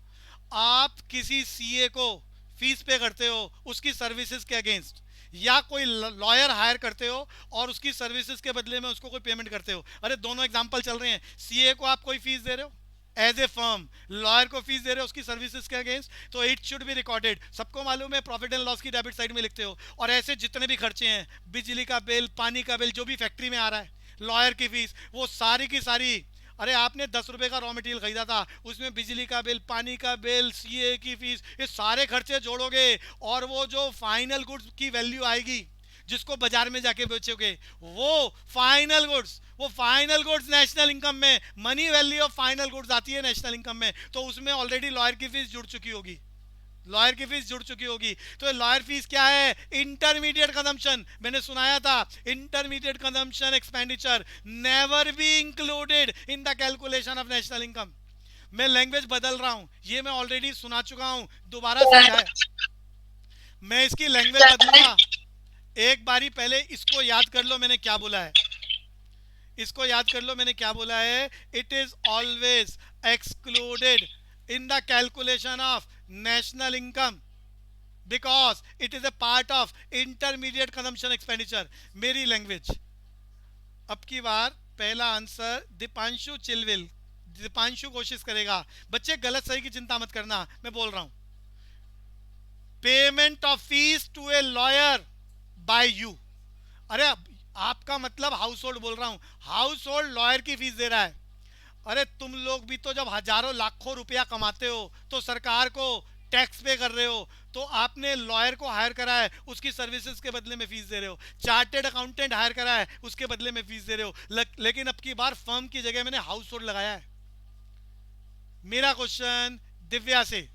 आप किसी सीए को फीस पे करते हो उसकी सर्विसेज के अगेंस्ट, या कोई लॉयर हायर करते हो और उसकी सर्विसेज के बदले में उसको कोई पेमेंट करते हो। अरे दोनों एग्जांपल चल रहे हैं। सीए को आप कोई फीस दे रहे हो एज ए फर्म, लॉयर को फीस दे रहे हो उसकी सर्विसेज के अगेंस्ट, तो इट शुड बी रिकॉर्डेड। सबको मालूम है प्रॉफिट एंड लॉस की डेबिट साइड में लिखते हो। और ऐसे जितने भी खर्चे हैं, बिजली का बिल, पानी का बिल, जो भी फैक्ट्री में आ रहा है, लॉयर की फीस, वो सारी की सारी। अरे आपने 10 रुपए का रॉ मटेरियल खरीदा था, उसमें बिजली का बिल, पानी का बिल, सीए की फीस, ये सारे खर्चे जोड़ोगे और वो जो फाइनल गुड्स की वैल्यू आएगी जिसको बाजार में जाके बेचोगे, वो फाइनल गुड्स नेशनल इनकम में, money value of final goods आती है नेशनल इनकम में, तो उसमें ऑलरेडी लॉयर की फीस जुड़ चुकी होगी, लॉयर की फीस जुड़ चुकी होगी। तो लॉयर फीस क्या है? Intermediate consumption. मैंने सुनाया था, intermediate consumption expenditure never be included in the calculation of national income. मैं लैंग्वेज बदल रहा हूं, ये मैं ऑलरेडी सुना चुका हूं, दोबारा समझाए, मैं इसकी लैंग्वेज बदलूंगा। एक बारी पहले इसको याद कर लो मैंने क्या बोला है, इसको याद कर लो मैंने क्या बोला है। It is always excluded in the calculation of national income because it is a part of intermediate consumption expenditure। मेरी लैंग्वेज। अब की बार पहला आंसर दीपांशु चिलविल, दीपांशु कोशिश करेगा। बच्चे गलत सही की चिंता मत करना, मैं बोल रहा हूं payment of fees to a lawyer by you. अरे आपका मतलब हाउस होल्ड बोल रहा हूं, हाउस होल्ड लॉयर की फीस दे रहा है। अरे तुम लोग भी तो जब हजारों लाखों रुपया कमाते हो तो सरकार को टैक्स पे कर रहे हो, तो आपने लॉयर को हायर करा है, उसकी सर्विसेज के बदले में फीस दे रहे हो। चार्टेड अकाउंटेंट हायर करा है, उसके बदले में फीस दे रहे हो। लेकिन अब की बार फर्म की जगह मैंने हाउस होल्ड लगाया है। मेरा क्वेश्चन दिव्या से,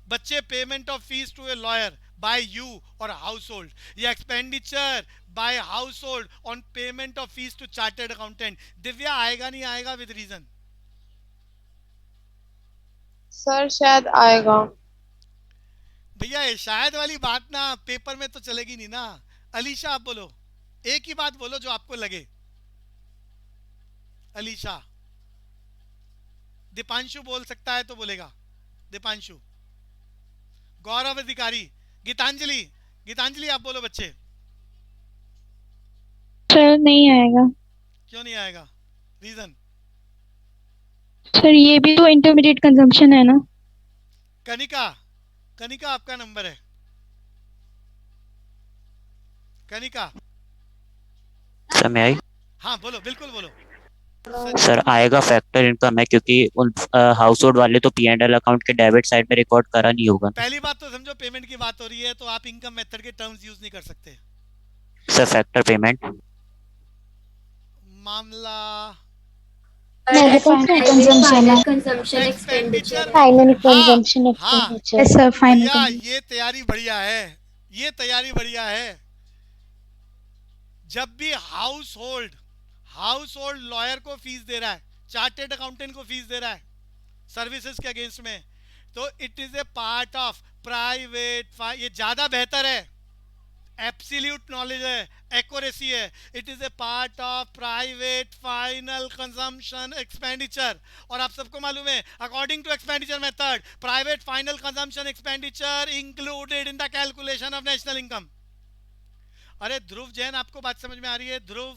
बच्चे payment of fees to a lawyer by you और हाउस होल्ड, या expenditure by household on payment of fees to chartered accountant, Divya आएगा नहीं आएगा विद रीजन? सर शायद आएगा। भैया ये शायद वाली बात ना पेपर में तो चलेगी नहीं ना। अलीशा आप बोलो, एक ही बात बोलो जो आपको लगे। अलीशा, दीपांशु बोल सकता है तो बोलेगा। दीपांशु, गौरव अधिकारी, गीतांजलि, गीतांजलि आप बोलो बच्चे। सर नहीं आएगा। क्यों नहीं आएगा? रीजन? सर ये भी तो इंटरमीडिएट कंजम्पशन है ना। कनिका, कनिका आपका नंबर है। कनिका, सर मैं आई। हाँ बोलो, बिल्कुल बोलो। सर आएगा, फैक्टर इनकम है, क्योंकि उन हाउस होल्ड वाले तो P&L अकाउंट के डेबिट साइड में रिकॉर्ड करा नहीं होगा। पहली बात तो समझो, पेमेंट की बात हो रही है तो आप इनकम मेथड के टर्म्स यूज नहीं कर सकते। सर फैक्टर पेमेंट मामला कंजम्पशन एक्सपेंडिचर। फाइनल कंजम्पशन हाँ, एक्सपेंडिचर। यस सर, फाइनल भैया ये तैयारी बढ़िया है, ये तैयारी बढ़िया है। जब भी हाउस होल्ड लॉयर को फीस दे रहा है, चार्टेड अकाउंटेंट को फीस दे रहा है सर्विसेज के अगेंस्ट में, तो it is a part of private, ये ज्यादा बेहतर है, एब्सोल्यूट नॉलेज है, एक्यूरेसी है. It is a part of private final consumption expenditure. और आप सबको मालूम है according to expenditure method private final consumption expenditure included in the calculation of national income. अरे ध्रुव जैन, आपको बात समझ में आ रही है? ध्रुव,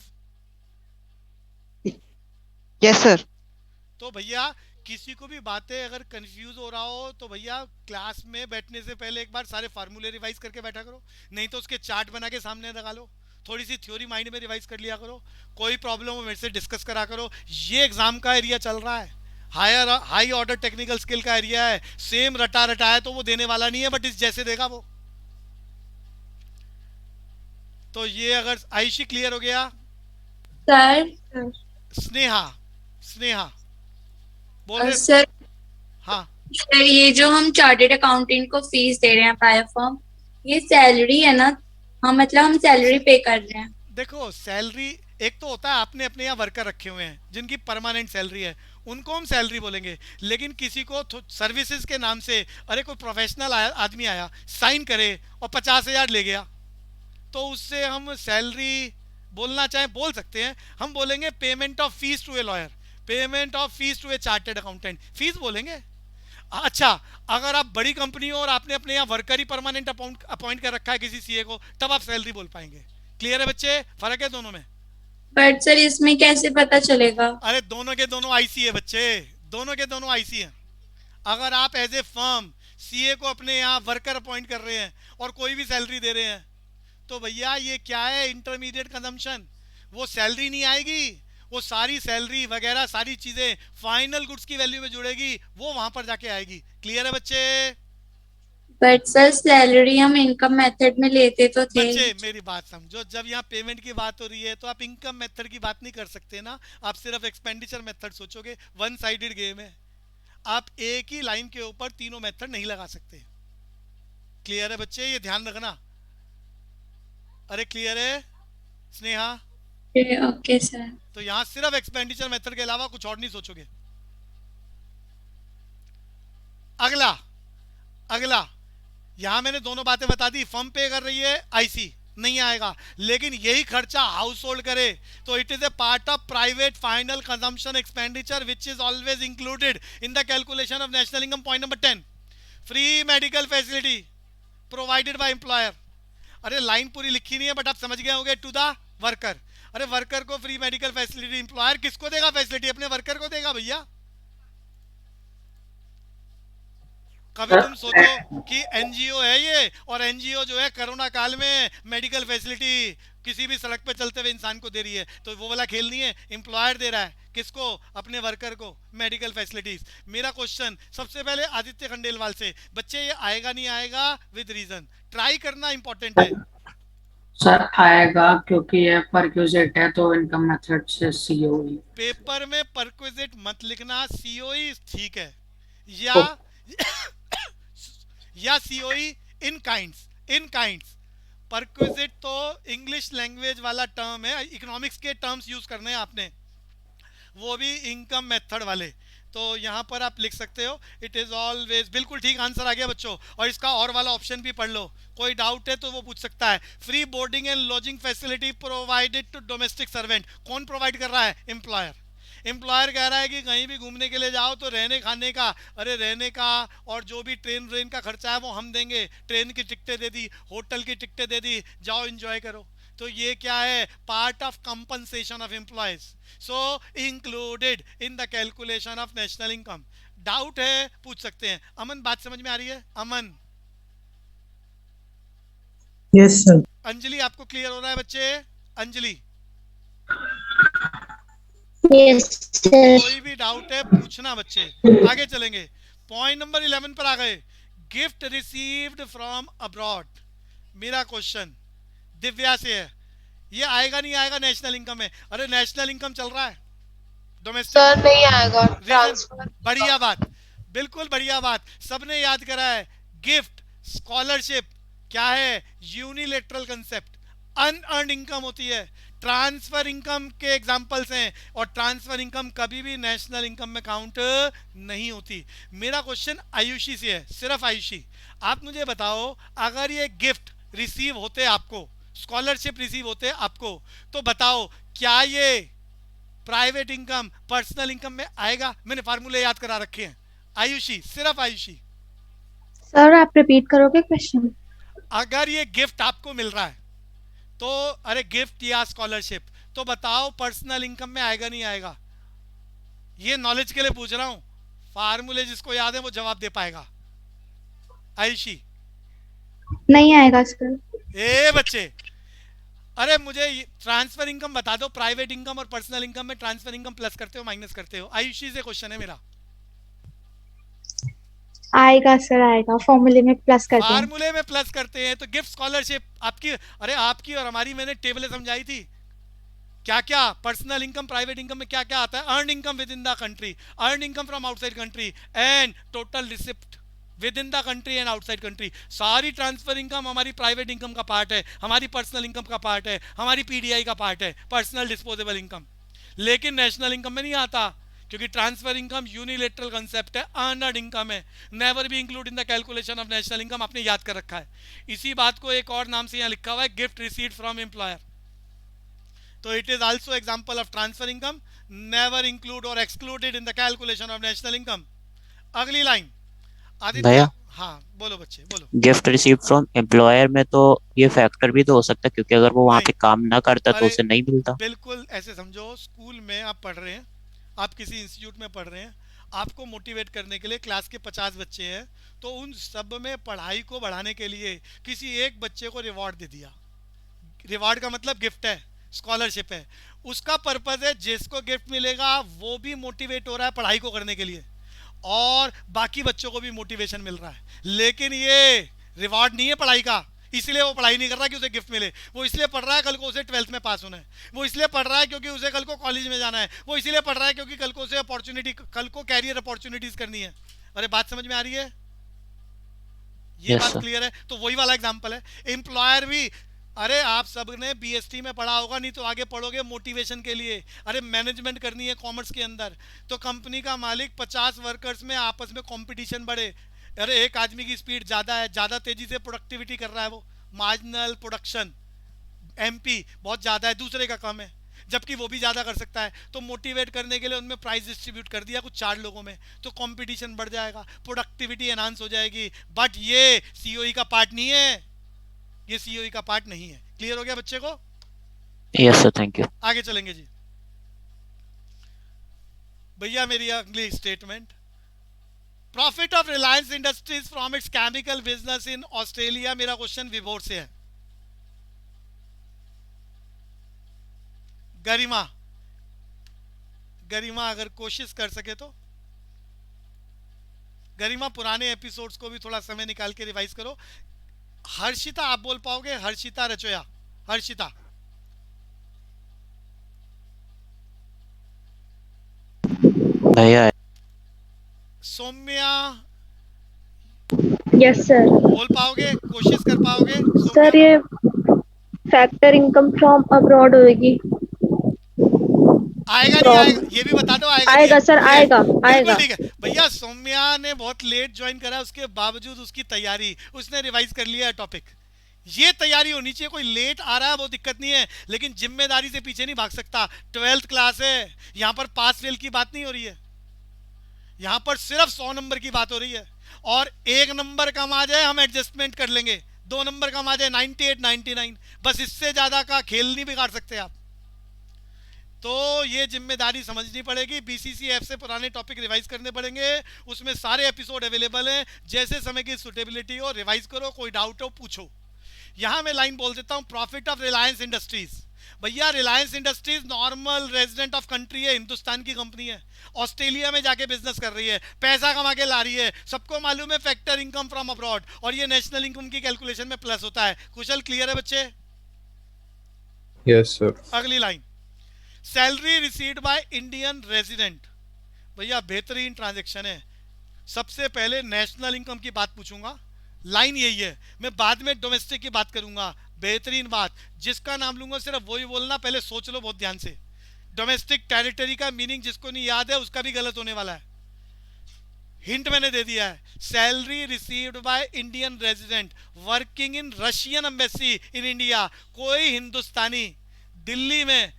यस सर. तो भैया किसी को भी बातें अगर कंफ्यूज हो रहा हो तो भैया क्लास में बैठने से पहले एक बार सारे फार्मूले रिवाइज करके बैठा करो, नहीं तो उसके चार्ट बना के सामने लगा लो, थोड़ी सी थ्योरी माइंड में रिवाइज कर लिया करो, कोई प्रॉब्लम हो मेरे से डिस्कस करा करो. ये एग्जाम का एरिया चल रहा है, हाई ऑर्डर टेक्निकल स्किल का एरिया है. सेम रटा रटाया तो वो देने वाला नहीं है, बट इस जैसे देगा वो. तो ये अगर आयुषी क्लियर हो गया. सर. स्नेहा, स्नेहा बोल रहे. सर हाँ सर, ये जो हम चार्टेड अकाउंटेंट को फीस दे रहे हैं प्रायर फर्म, ये सैलरी है ना? हम मतलब हम सैलरी पे कर रहे हैं. देखो सैलरी एक तो होता है, आपने अपने यहाँ वर्कर रखे हुए हैं जिनकी परमानेंट सैलरी है, उनको हम सैलरी बोलेंगे. लेकिन किसी को सर्विसेज के नाम से अरे कोई प्रोफेशनल आदमी आया, साइन करे और 50,000 ले गया, तो उससे हम सैलरी बोलना चाहे बोल सकते हैं. हम बोलेंगे payment of fees to a lawyer, payment of fees to a chartered accountant, fees बोलेंगे. अच्छा, अगर आप बड़ी कंपनी हो और आपने अपने यहाँ वर्कर ही परमानेंट अपॉइंट कर रखा है किसी सीए को, तब आप सैलरी बोल पाएंगे. क्लियर है बच्चे? फर्क है दोनों में. बट सर इसमें कैसे पता चलेगा? अरे दोनों के दोनों आईसी है बच्चे, दोनों के दोनों आईसी हैं. अगर आप एज ए फर्म सीए को अपने यहाँ वर्कर अपॉइंट कर रहे हैं और कोई भी सैलरी दे रहे हैं, तो भैया ये क्या है, इंटरमीडिएट कंजम्पशन. वो सैलरी नहीं आएगी, वो सारी सैलरी वगैरह सारी चीजें फाइनल गुड्स की वैल्यू में जुड़ेगी, वो वहां पर जाके आएगी. क्लियर है बच्चे? बट सर सैलरी हम इनकम मेथड में लेते तो थे. बच्चे मेरी बात समझो, जब यहाँ पेमेंट की बात हो रही है तो आप इनकम मेथड की बात नहीं कर सकते ना, आप सिर्फ एक्सपेंडिचर मेथड सोचोगे. वन साइडेड गेम है, आप एक ही लाइन के ऊपर तीनों मेथड नहीं लगा सकते. क्लियर है बच्चे? ये ध्यान रखना. अरे क्लियर है स्नेहा? Okay sir. तो यहाँ सिर्फ एक्सपेंडिचर मेथड के अलावा कुछ और नहीं सोचोगे. अगला अगला यहां मैंने दोनों बातें बता दी. फर्म पे कर रही है, आईसी नहीं आएगा, लेकिन यही खर्चा हाउस होल्ड करे तो it is a part of private final consumption expenditure which is always included in the calculation of national income. Point number 10, free medical facility provided by employer. अरे लाइन पूरी लिखी नहीं है, बट आप समझ गए होंगे. To the worker. अरे वर्कर को फ्री मेडिकल फैसिलिटी, एम्प्लॉयर किसको देगा फैसिलिटी? अपने वर्कर को देगा भैया. कभी तुम सोचो कि एनजीओ है ये, और एनजीओ जो है कोरोना काल में मेडिकल फैसिलिटी किसी भी सड़क पे चलते हुए इंसान को दे रही है, तो वो वाला खेल नहीं है. एम्प्लॉयर दे रहा है किसको? अपने वर्कर को मेडिकल फैसिलिटीज. मेरा क्वेश्चन सबसे पहले आदित्य खंडेलवाल से, बच्चे ये आएगा नहीं आएगा विद रीजन, ट्राई करना इंपॉर्टेंट है. सर आएगा क्योंकि ये परक्विजिट है, तो इनकम मेथड से सीओई. पेपर में परक्विजिट मत लिखना, सीओई ठीक है, या या सीओई इन काइंड्स. परक्विजिट तो इंग्लिश लैंग्वेज वाला टर्म है, इकोनॉमिक्स के टर्म्स यूज करने हैं आपने, वो भी इनकम मेथड वाले. तो यहाँ पर आप लिख सकते हो इट इज ऑलवेज. बिल्कुल ठीक आंसर आ गया बच्चों. और इसका और वाला ऑप्शन भी पढ़ लो, कोई डाउट है तो वो पूछ सकता है. Free boarding and lodging facility provided to domestic servant. कौन प्रोवाइड कर रहा है? एम्प्लॉयर. एम्प्लॉयर कह रहा है कि कहीं भी घूमने के लिए जाओ तो रहने खाने का, अरे रहने का और जो भी ट्रेन का खर्चा है वो हम देंगे. ट्रेन की टिकटें दे दी, होटल की टिकटें दे दी, जाओ एंजॉय करो. तो ये क्या है? Part of compensation of employees, so included in the calculation of national income. Doubt है पूछ सकते हैं. अमन बात समझ में आ रही है? अमन? Yes sir. अंजलि आपको क्लियर हो रहा है बच्चे? अंजलि कोई भी डाउट है पूछना बच्चे. आगे चलेंगे. पॉइंट नंबर 11 पर आ गए. Gift received from abroad. मेरा क्वेश्चन दिव्या से है, ये आएगा नहीं आएगा नेशनल इनकम में? अरे नेशनल इनकम चल रहा है, डोमेस्टिक सर नहीं आएगा. ट्रांसफर. बढ़िया बात, बिल्कुल बढ़िया बात, सबने याद करा है. गिफ्ट, स्कॉलरशिप क्या है? Unilateral concept. अनअर्न्ड इनकम होती है. ट्रांसफर इनकम के एग्जांपल्स हैं, और ट्रांसफर इनकम कभी भी नेशनल इनकम में काउंट नहीं होती. मेरा क्वेश्चन आयुषी से है, सिर्फ आयुषी. आप मुझे बताओ, अगर ये गिफ्ट रिसीव होते आपको, स्कॉलरशिप रिसीव होते आपको, तो बताओ क्या ये प्राइवेट इनकम पर्सनल इनकम में आएगा? मैंने फार्मूले याद करा रखे हैं। आयुषी, सिर्फ आयुषी, सर आप रिपीट करोगे क्वेश्चन? अगर ये गिफ्ट आपको मिल रहा है तो, अरे गिफ्ट या स्कॉलरशिप, तो बताओ पर्सनल इनकम में आएगा नहीं आएगा? ये नॉलेज के लिए पूछ रहा हूं, फार्मूले जिसको याद है वो जवाब दे पाएगा। आयुषी, नहीं आएगा सर। ए बच्चे, अरे मुझे ट्रांसफर इनकम बता दो, प्राइवेट इनकम और पर्सनल इनकम में ट्रांसफर इनकम प्लस करते हो माइनस करते हो? आयुषी से क्वेश्चन है मेरा। आएगा सर, आएगा, फॉर्मूले में प्लस करते हैं। फार्मूले में प्लस करते हैं तो गिफ्ट स्कॉलरशिप आपकी, अरे आपकी और हमारी मैंने टेबलें समझाई थी, क्या क्या पर्सनल इनकम प्राइवेट इनकम में क्या क्या आता है। Earn income with in the country, earn income from outside country and total receipt with in the country and outside country. सारी ट्रांसफर इनकम हमारी प्राइवेट इनकम का पार्ट है, हमारी पर्सनल इनकम का पार्ट है, हमारी पीडीआई का पार्ट है, पर्सनल डिस्पोजेबल इनकम। लेकिन नेशनल इनकम में नहीं आता, क्योंकि ट्रांसफर इनकम यूनिलेटरल कंसेप्ट है, अर्नड इनकम है, never be include in the calculation of national income. आपने याद कर रखा है। इसी बात को एक और नाम से यहाँ लिखा हुआ है, गिफ्ट रिसीव्ड फ्रॉम एम्प्लॉयर। तो it is also example of transfer income, never include or excluded in the calculation of national income. अगली लाइन आदित्य। भैया, हाँ बोलो बच्चे बोलो। गिफ्ट रिसीव फ्रॉम एम्प्लॉयर में तो ये फैक्टर भी तो हो सकता है, क्योंकि अगर वो वहाँ पे काम ना करता तो अरे उसे नहीं मिलता। बिल्कुल ऐसे समझो, स्कूल में आप पढ़ रहे हैं, आप किसी इंस्टीट्यूट में पढ़ रहे हैं, आपको मोटिवेट करने के लिए क्लास के 50 बच्चे हैं, तो उन सब में पढ़ाई को बढ़ाने के लिए किसी एक बच्चे को रिवॉर्ड दे दिया। रिवॉर्ड का मतलब गिफ्ट है, स्कॉलरशिप है। उसका पर्पज है जिसको गिफ्ट मिलेगा वो भी मोटिवेट हो रहा है पढ़ाई को करने के लिए, और बाकी बच्चों को भी मोटिवेशन मिल रहा है। लेकिन ये रिवॉर्ड नहीं है पढ़ाई का, इसलिए वो पढ़ाई नहीं कर रहा कि उसे गिफ्ट मिले। वो इसलिए पढ़ रहा है कल को उसे 12th में पास होना है, वो इसलिए पढ़ रहा है क्योंकि उसे कल को कॉलेज में जाना है, वो इसलिए पढ़ रहा है क्योंकि कल को उसे अपॉर्चुनिटी, कल को कैरियर अपॉर्चुनिटीज करनी है। अरे बात समझ में आ रही है? ये Yes, बात sir. क्लियर है? तो वही वाला एग्जांपल है। एम्प्लॉयर भी, अरे आप सब ने बीएसटी में पढ़ा होगा, नहीं तो आगे पढ़ोगे मोटिवेशन के लिए। अरे मैनेजमेंट करनी है कॉमर्स के अंदर, तो कंपनी का मालिक 50 वर्कर्स में आपस में कंपटीशन बढ़े। अरे एक आदमी की स्पीड ज़्यादा है, ज़्यादा तेज़ी से प्रोडक्टिविटी कर रहा है, वो मार्जिनल प्रोडक्शन एमपी बहुत ज़्यादा है, दूसरे का कम है, जबकि वो भी ज़्यादा कर सकता है। तो मोटिवेट करने के लिए उनमें प्राइस डिस्ट्रीब्यूट कर दिया कुछ 4 लोगों में, तो कंपटीशन बढ़ जाएगा, प्रोडक्टिविटी एनहांस हो जाएगी। बट ये सीओई का पार्ट नहीं है, ये सीओई का पार्ट नहीं है। क्लियर हो गया बच्चे को? Yes sir, thank you. आगे चलेंगे जी भैया। मेरी अगली statement, profit of Reliance industries from its chemical business in Australia. मेरा क्वेश्चन विभोर से है। गरिमा, गरिमा अगर कोशिश कर सके तो। गरिमा पुराने एपिसोड्स को भी थोड़ा समय निकाल के रिवाइज करो। हर्षिता आप बोल पाओगे? हर्षिता रचोया, हर्षिता। भैया, सौम्या यस सर। बोल पाओगे? कोशिश कर पाओगे सर ये फैक्टर इनकम फ्रॉम अब्रॉड होगी। आएगा नहीं आएगा ये भी बता दो? आएगा आएगा नहीं? सर, आएगा बिल्कुल आएगा। ठीक है भैया। सौम्या ने बहुत लेट ज्वाइन करा, उसके बावजूद उसकी तैयारी, उसने रिवाइज कर लिया है टॉपिक। ये तैयारी होनी चाहिए। कोई लेट आ रहा है वो दिक्कत नहीं है, लेकिन जिम्मेदारी से पीछे नहीं भाग सकता। 12th क्लास है, यहाँ पर पास फेल की बात नहीं हो रही है, यहाँ पर सिर्फ 100 नंबर की बात हो रही है। और 1 नंबर कम आ जाए हम एडजस्टमेंट कर लेंगे, 2 नंबर कम आ जाए 98 99, बस इससे ज्यादा का खेल नहीं बिगाड़ सकते आप। तो ये जिम्मेदारी समझनी पड़ेगी। बीसीसीएफ से पुराने टॉपिक रिवाइज करने पड़ेंगे, उसमें सारे एपिसोड अवेलेबल हैं। जैसे समय की सुटेबिलिटी हो रिवाइज करो, कोई डाउट हो पूछो। यहां मैं लाइन बोल देता हूं, प्रॉफिट ऑफ रिलायंस इंडस्ट्रीज। भैया Reliance Industries normal resident of country है, हिंदुस्तान की कंपनी है, ऑस्ट्रेलिया में जाके बिजनेस कर रही है, पैसा कमा के ला रही है। सबको मालूम है फैक्टर इनकम फ्रॉम अब्रॉड, और ये नेशनल इनकम की कैलकुलेशन में प्लस होता है। कुशल क्लियर है बच्चे? Yes sir. अगली line, salary received by Indian resident. भैया बेहतरीन ट्रांजैक्शन है। सबसे पहले नेशनल इनकम की बात पूछूंगा, लाइन यही है। मैं बाद में डोमेस्टिक की बात करूंगा। बेहतरीन बात, जिसका नाम लूंगा सिर्फ वही बोलना, पहले सोच लो बहुत ध्यान से। डोमेस्टिक टेरिटरी का मीनिंग जिसको नहीं याद है उसका भी गलत होने वाला है। हिंट मैंने दे दिया है, salary received by Indian resident working in Russian embassy in India. कोई हिंदुस्तानी दिल्ली में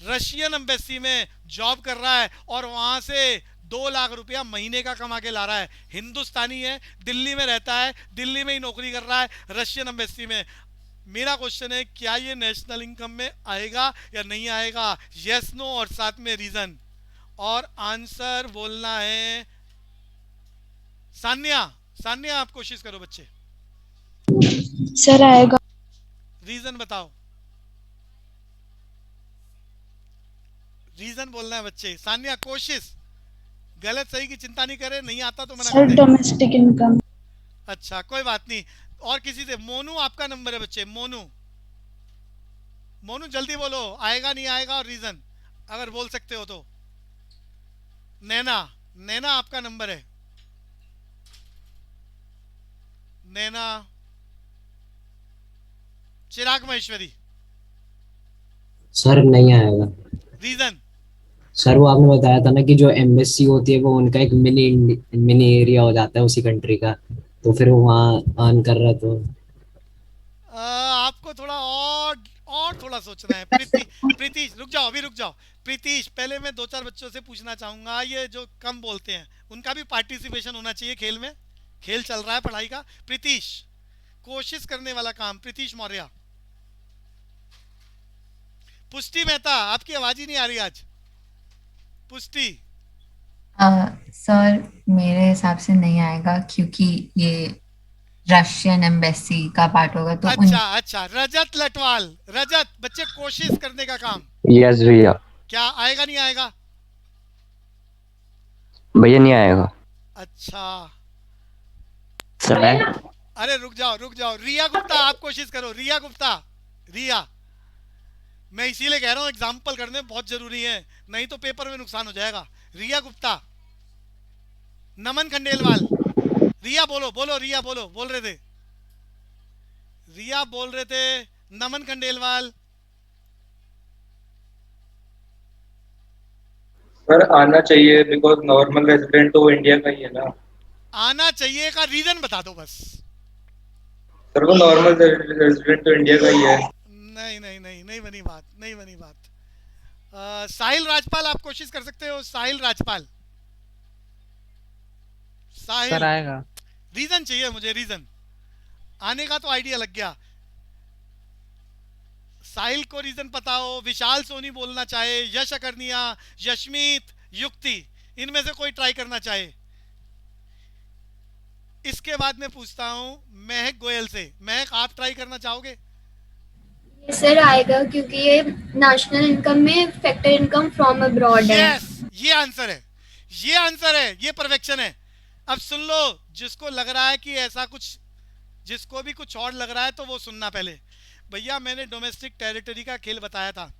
रशियन एम्बेसी में जॉब कर रहा है और वहां से 2 लाख रुपया महीने का कमा के ला रहा है, हिंदुस्तानी है, दिल्ली में रहता है, दिल्ली में ही नौकरी कर रहा है, रशियन एम्बेसी में। मेरा क्वेश्चन है क्या ये नेशनल इनकम में आएगा या नहीं आएगा? यस नो और साथ में रीजन, और आंसर बोलना है। सान्या, सान्या आप कोशिश करो बच्चे, सर आएगा। रीजन बताओ, रीजन बोलना है बच्चे। सान्या कोशिश, गलत सही की चिंता नहीं करे, नहीं आता तो मना सर कर दे। Domestic income. अच्छा कोई बात नहीं, और किसी से? मोनू आपका नंबर है बच्चे, मोनू, मोनू जल्दी बोलो, आएगा नहीं आएगा और रीजन अगर बोल सकते हो तो। नैना, नैना आपका नंबर है, नैना। चिराग महेश्वरी, सर नहीं आएगा। रीजन? सर वो आपने बताया था ना कि जो एम्बेसी होती है वो उनका एक मिनी एरिया हो जाता है उसी कंट्री का, तो फिर वो वहाँ अर्न कर रहा है तो। आपको थोड़ा और थोड़ा सोचना है। प्रीतीश रुक जाओ, अभी रुक जाओ। प्रीतीश पहले मैं 2-4 बच्चों से पूछना चाहूंगा, ये जो कम बोलते हैं उनका भी पार्टिसिपेशन होना चाहिए खेल में, खेल चल रहा है पढ़ाई का। प्रीतीश कोशिश करने वाला काम, प्रीतीश मौर्य। पुष्टि मेहता, आपकी आवाज ही नहीं आ रही आज। पुष्टि। सर मेरे हिसाब से नहीं आएगा क्योंकि ये रशियन एम्बेसी का पार्ट होगा तो अच्छा रजत लटवाल, रजत बच्चे कोशिश करने का काम। यस भैया। क्या आएगा नहीं आएगा? भैया नहीं आएगा। अच्छा समय। अरे रुक जाओ। रिया गुप्ता आप कोशिश करो, रिया गुप्ता। रिया, मैं इसीलिए कह रहा हूँ एग्जाम्पल करने बहुत जरूरी है, नहीं तो पेपर में नुकसान हो जाएगा। रिया गुप्ता। नमन खंडेलवाल। रिया बोलो रिया बोल रहे थे, रिया बोल रहे थे। नमन खंडेलवाल। सर आना चाहिए बिकॉज नॉर्मल रेजिडेंट तो इंडिया का ही है ना। आना चाहिए का रीजन बता दो बस। सर वो नॉर्मल रेजिडेंट तो इंडिया का ही है। नहीं बनी बात। साहिल राजपाल आप कोशिश कर सकते हो, साहिल राजपाल। साहिल। सर आएगा। रीजन चाहिए मुझे, रीजन आने का तो आइडिया लग गया। साहिल को रीजन पता हो। विशाल सोनी बोलना चाहे, यश अकर्निया, यशमीत, युक्ति, इनमें से कोई ट्राई करना चाहे। इसके बाद मैं पूछता हूं महक गोयल से। महक आप ट्राई करना चाहोगे? सर आएगा क्योंकि ये नेशनल इनकम में फैक्टर इनकम फ्रॉम अब्रॉड है। यस, ये आंसर है, ये परफेक्शन है। अब सुन लो, जिसको लग रहा है कि ऐसा कुछ, जिसको भी कुछ और लग रहा है तो वो सुनना पहले। भैया मैंने डोमेस्टिक टेरिटरी का खेल बताया था,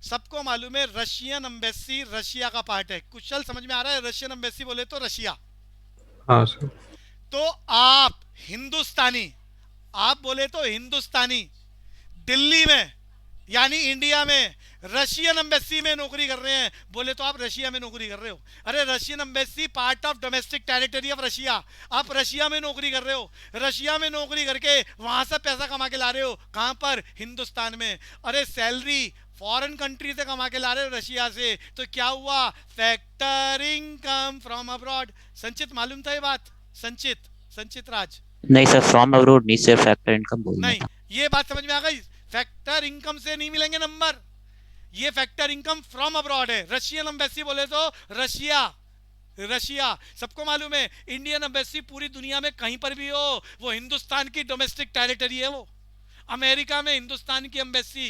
सबको मालूम है रशियन एम्बेसी रशिया का पार्ट है। कुशल समझ में आ रहा है? रशियन एम्बेसी बोले तो रशिया। हाँ सर। तो आप हिंदुस्तानी, आप बोले तो हिंदुस्तानी दिल्ली में यानी इंडिया में रशियन एम्बेसी में नौकरी कर रहे हैं, बोले तो आप रशिया में नौकरी कर रहे हो। अरे Russian embassy part of domestic territory of Russia, आप रशिया में नौकरी कर रहे हो। रशिया में नौकरी करके वहां से पैसा कमा के ला रहे हो, कहां पर? हिंदुस्तान में। अरे सैलरी फॉरेन कंट्री से कमा के ला रहे हो रशिया से, तो क्या हुआ? Factor income from abroad. संचित मालूम था ये बात? संचित राज। नहीं सर, फ्रॉम अब्रॉड नहीं सर, फैक्टर इनकम बोलना नहीं, था। ये बात समझ में आ गई? फैक्टर इनकम से नहीं मिलेंगे नंबर, ये फैक्टर इनकम फ्रॉम अब्रॉड है। रशियन एम्बेसी बोले तो रशिया सबको मालूम है। इंडियन एम्बेसी पूरी दुनिया में कहीं पर भी हो, वो हिंदुस्तान की डोमेस्टिक टेरिटरी है। वो अमेरिका में हिंदुस्तान की एम्बेसी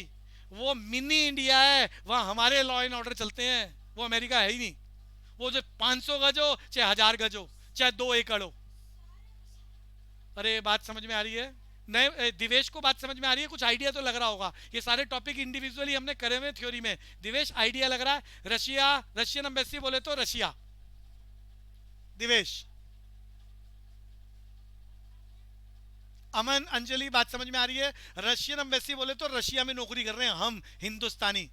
वो मिनी इंडिया है, वहाँ हमारे लॉ एंड ऑर्डर चलते हैं, वो अमेरिका है ही नहीं। वो जो 500 गज हो चाहे 1000 गज हो चाहे 2 एकड़ हो। अरे बात समझ में आ रही है? नए दिवेश को बात समझ में आ रही है? कुछ आइडिया तो लग रहा होगा। ये सारे टॉपिक इंडिविजुअली हमने करे हुए थ्योरी में। दिवेश आइडिया लग रहा है? रशियन एम्बेसी बोले तो रशिया। दिवेश। अमन, अंजलि बात समझ में आ रही है? रशियन एम्बेसी बोले तो रशिया में नौकरी कर रहे हैं हम हिंदुस्तानी,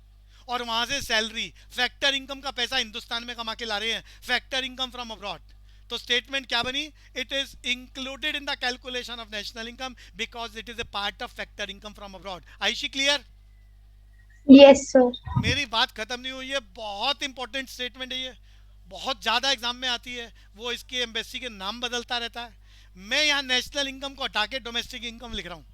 और वहां से सैलरी फैक्टर इनकम का पैसा हिंदुस्तान में कमा के ला रहे हैं। Factor income from abroad. तो स्टेटमेंट क्या बनी? It is included in the calculation of national income because it is a part of factor income from abroad. Ayushi clear? Yes, sir. मेरी बात खत्म नहीं हुई है, बहुत इंपॉर्टेंट स्टेटमेंट है ये, बहुत ज्यादा एग्जाम में आती है। वो इसके एम्बेसी के नाम बदलता रहता है। मैं यहाँ नेशनल इनकम को हटा के डोमेस्टिक इनकम लिख रहा हूँ।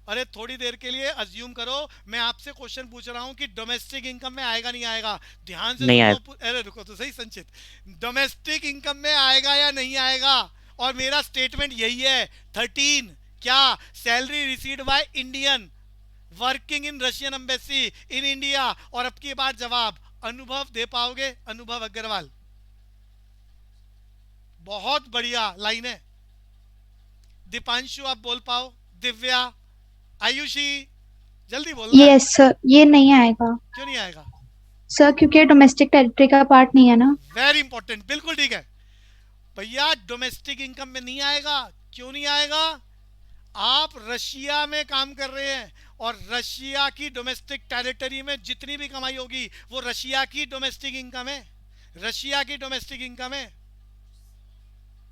अरे थोड़ी देर के लिए अज्यूम करो मैं आपसे क्वेश्चन पूछ रहा हूँ कि डोमेस्टिक इनकम में आएगा नहीं आएगा, ध्यान से नहीं सुनो। अरे रुको तो सही संचित, डोमेस्टिक इनकम में आएगा या नहीं आएगा? और मेरा स्टेटमेंट यही है 13, क्या? Salary received by Indian working in Russian embassy in India. और अब की बार जवाब अनुभव दे पाओगे? अनुभव अग्रवाल, बहुत बढ़िया लाइन है। दीपांशु आप बोल पाओ? दिव्या, आयुषी जल्दी बोलना। Yes, sir. ये नहीं आएगा क्यों नहीं आएगा? सर, क्योंकि डोमेस्टिक टेरिटरी का पार्ट नहीं है ना। वेरी इंपॉर्टेंट, बिल्कुल ठीक है भैया। डोमेस्टिक इनकम में नहीं आएगा। क्यों नहीं आएगा? आप रशिया में काम कर रहे हैं और रशिया की डोमेस्टिक टेरिटरी में जितनी भी कमाई होगी वो रशिया की डोमेस्टिक इनकम है, रशिया की डोमेस्टिक इनकम है।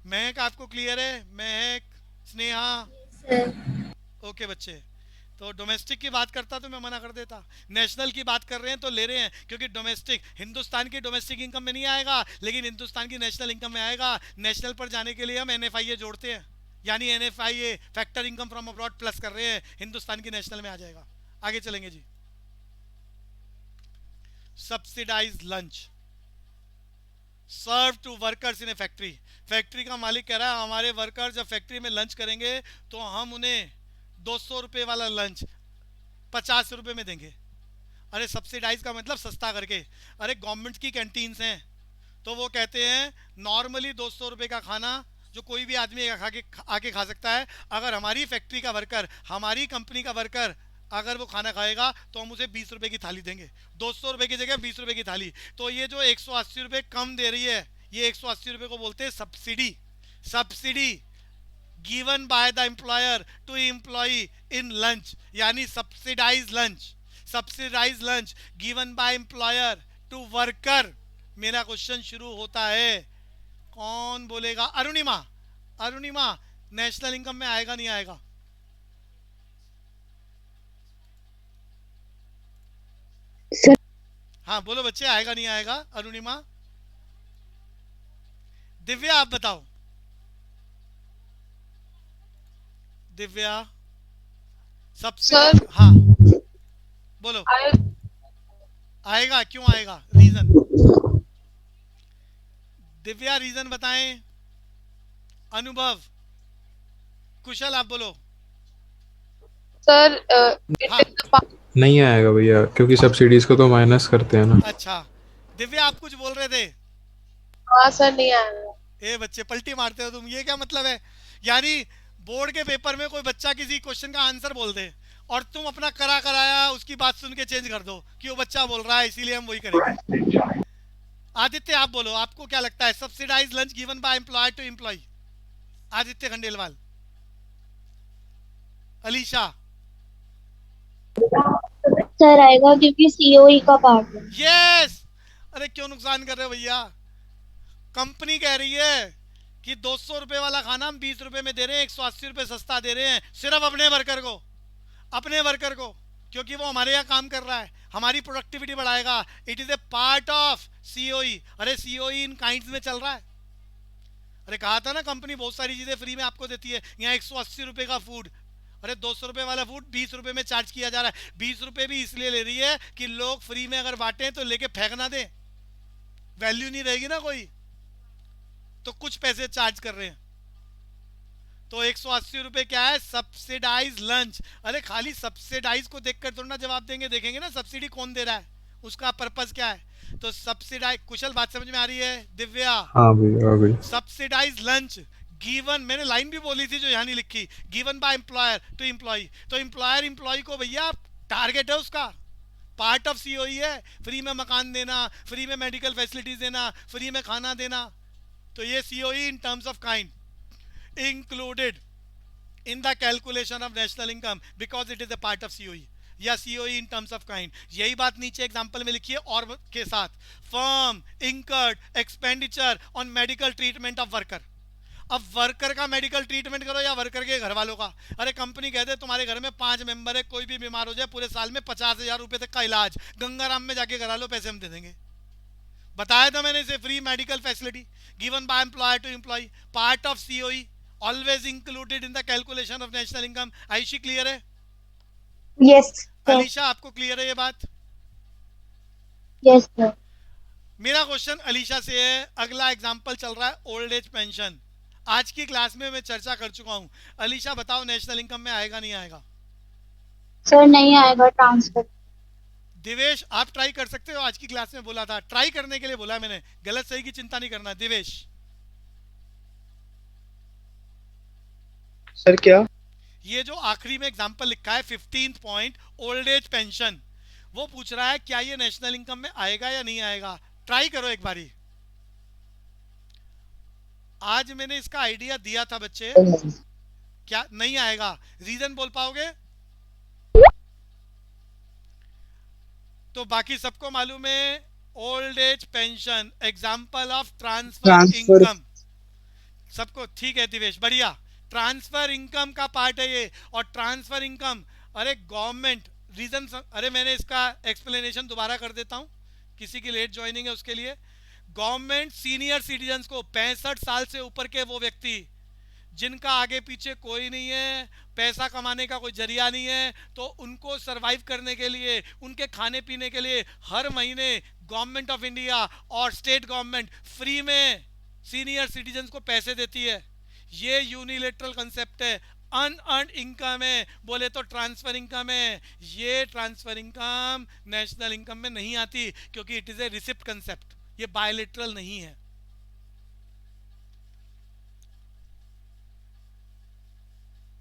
महक आपको क्लियर है? महक, स्नेहा, ओके बच्चे। तो डोमेस्टिक की बात करता तो मैं मना कर देता, नेशनल की बात कर रहे हैं तो ले रहे हैं, क्योंकि डोमेस्टिक हिंदुस्तान की डोमेस्टिक इनकम में नहीं आएगा लेकिन हिंदुस्तान की नेशनल इनकम में आएगा। नेशनल पर जाने के लिए हम NFIA जोड़ते हैं, यानी NFIA factor income from abroad plus कर रहे हैं, हिंदुस्तान की नेशनल में आ जाएगा। आगे चलेंगे जी। Subsidise lunch serve to workers in a factory. Factory का मालिक कह रहा है हमारे वर्कर जब फैक्ट्री में लंच करेंगे तो हम उन्हें 200 रुपये वाला लंच 50 रुपये में देंगे। अरे सब्सिडाइज का मतलब सस्ता करके। अरे गवर्नमेंट की कैंटीन्स हैं तो वो कहते हैं नॉर्मली 200 रुपये का खाना जो कोई भी आदमी आके खा सकता है, अगर हमारी फैक्ट्री का वर्कर, हमारी कंपनी का वर्कर अगर वो खाना खाएगा तो हम उसे 20 रुपये की थाली देंगे, 200 रुपये की जगह 20 रुपये की थाली। तो ये जो 180 रुपये कम दे रही है, ये 180 रुपये को बोलते हैं subsidy. Subsidy given by the employer to employee in lunch, यानी subsidise lunch. Subsidise lunch given by employer to worker. मेरा क्वेश्चन शुरू होता है, कौन बोलेगा? अरुणिमा, अरुणिमा नेशनल इनकम में आएगा नहीं आएगा? सर हाँ बोलो बच्चे, आएगा नहीं आएगा? अरुणिमा, दिव्या आप बताओ। दिव्या सबसे सर हाँ बोलो। आएगा, क्यों आएगा? रीजन दिव्या, रीजन बताएं। अनुभव, कुशल आप बोलो। सर हाँ नहीं आएगा भैया, क्योंकि सब्सिडीज को तो माइनस करते हैं ना। अच्छा दिव्या आप कुछ बोल रहे थे? हाँ सर नहीं आएगा। ए बच्चे पलटी मारते हो तुम, ये क्या मतलब है? यानी बोर्ड के पेपर में कोई बच्चा किसी क्वेश्चन का आंसर बोल दे और तुम अपना करा कराया उसकी बात सुन के चेंज कर दो कि वो बच्चा बोल रहा है इसीलिए हम वही करेंगे। आदित्य आप बोलो, आपको क्या लगता है? Subsidize lunch given by employer to employ. Aditya Khandelwal. Alisha. Sir आएगा क्योंकि सीओई का पार्ट है। यस। अरे क्यों नुकसान कर रहे हो भैया? कंपनी कह रही है कि 200 रुपए वाला खाना हम 20 रुपए में दे रहे हैं, 180 रुपए सस्ता दे रहे हैं सिर्फ अपने वर्कर को, अपने वर्कर को, क्योंकि वो हमारे यहाँ काम कर रहा है, हमारी प्रोडक्टिविटी बढ़ाएगा। It is a part of COE. अरे सीओई इन काइंड्स में चल रहा है। अरे कहा था ना कंपनी बहुत सारी चीजें फ्री में आपको देती है। यहाँ 180 रुपए का फूड, अरे 200 रुपए वाला फूड 20 रुपए में चार्ज किया जा रहा है। 20 रुपए भी इसलिए ले रही है कि लोग फ्री में अगर बांटे तो लेके फेंक ना दे, वैल्यू नहीं रहेगी ना कोई, तो कुछ पैसे चार्ज कर रहे हैं। तो 180 रुपए क्या है? Subsidize lunch. अरे खाली सब्सिडाइज को देखकर थोड़ा ना जवाब देंगे, देखेंगे ना सब्सिडी कौन दे रहा है, उसका पर्पस क्या है। तो सब्सिडाइज, कुशल बात समझ में आ रही है? दिव्या हाँ भैया, हाँ भैया। सब्सिडाइज लंच गिवन, मैंने लाइन भी बोली थी जो यहाँ नहीं लिखी, given by employer to employ. तो एम्प्लॉयर एम्प्लॉय को भैया टारगेट है उसका, पार्ट ऑफ सीओई है। फ्री में मकान देना, फ्री में मेडिकल फैसिलिटीज देना, फ्री में खाना देना। तो ये COE in terms of kind included in the calculation of national income because it is a part of COE. या COE in terms of kind. यही बात नीचे एग्जांपल में लिखिए और के साथ, firm incurred expenditure on medical treatment of worker. अब वर्कर का मेडिकल ट्रीटमेंट करो या वर्कर के घर वालों का। अरे कंपनी कहते तुम्हारे घर में 5 मेंबर है, कोई भी बीमार हो जाए पूरे साल में 50,000 रुपए तक का इलाज गंगाराम में जाके करा लो, पैसे हम दे देंगे। बताया था मैंने इसे, free medical facility given by employer to employ, part of COE, always included in the calculation of national income. Ayushi clear है? Yes, sir. अलीशा आपको क्लियर है ये बात? Yes, sir. मेरा क्वेश्चन अलीशा से है, अगला एग्जांपल चल रहा है ओल्ड एज पेंशन। आज की क्लास में मैं चर्चा कर चुका हूं। अलीशा बताओ नेशनल इनकम में आएगा नहीं आएगा? सर नहीं आएगा ट्रांसफर। दिवेश आप ट्राई कर सकते हो, आज की क्लास में बोला था, ट्राई करने के लिए बोला मैंने, गलत सही की चिंता नहीं करना। दिवेश सर क्या? ये जो आखिरी में एग्जांपल लिखा है 15th point old age pension, वो पूछ रहा है क्या ये नेशनल इनकम में आएगा या नहीं आएगा। ट्राई करो एक बारी। आज मैंने इसका आइडिया दिया था बच्चे, क्या नहीं आएगा? रीजन बोल पाओगे? तो बाकी सबको मालूम है old age pension example of transfer income, सबको ठीक है दिवेश, बढ़िया। ट्रांसफर इनकम का पार्ट है ये। और ट्रांसफर इनकम, अरे गवर्नमेंट रीजन, अरे मैंने इसका एक्सप्लेनेशन दोबारा कर देता हूं, किसी की लेट ज्वाइनिंग है उसके लिए। गवर्नमेंट सीनियर सिटीजन्स को, 65 साल से ऊपर के वो व्यक्ति जिनका आगे पीछे कोई नहीं है, पैसा कमाने का कोई जरिया नहीं है, तो उनको सरवाइव करने के लिए, उनके खाने पीने के लिए हर महीने गवर्नमेंट ऑफ इंडिया और स्टेट गवर्नमेंट फ्री में सीनियर सिटीजन्स को पैसे देती है। ये यूनिलेटरल कंसेप्ट है। अनअर्न्ड इनकम है, बोले तो ट्रांसफर इनकम है। ये ट्रांसफर इनकम नेशनल इनकम में नहीं आती क्योंकि it is A receipt concept, ये बायलेटरल नहीं है।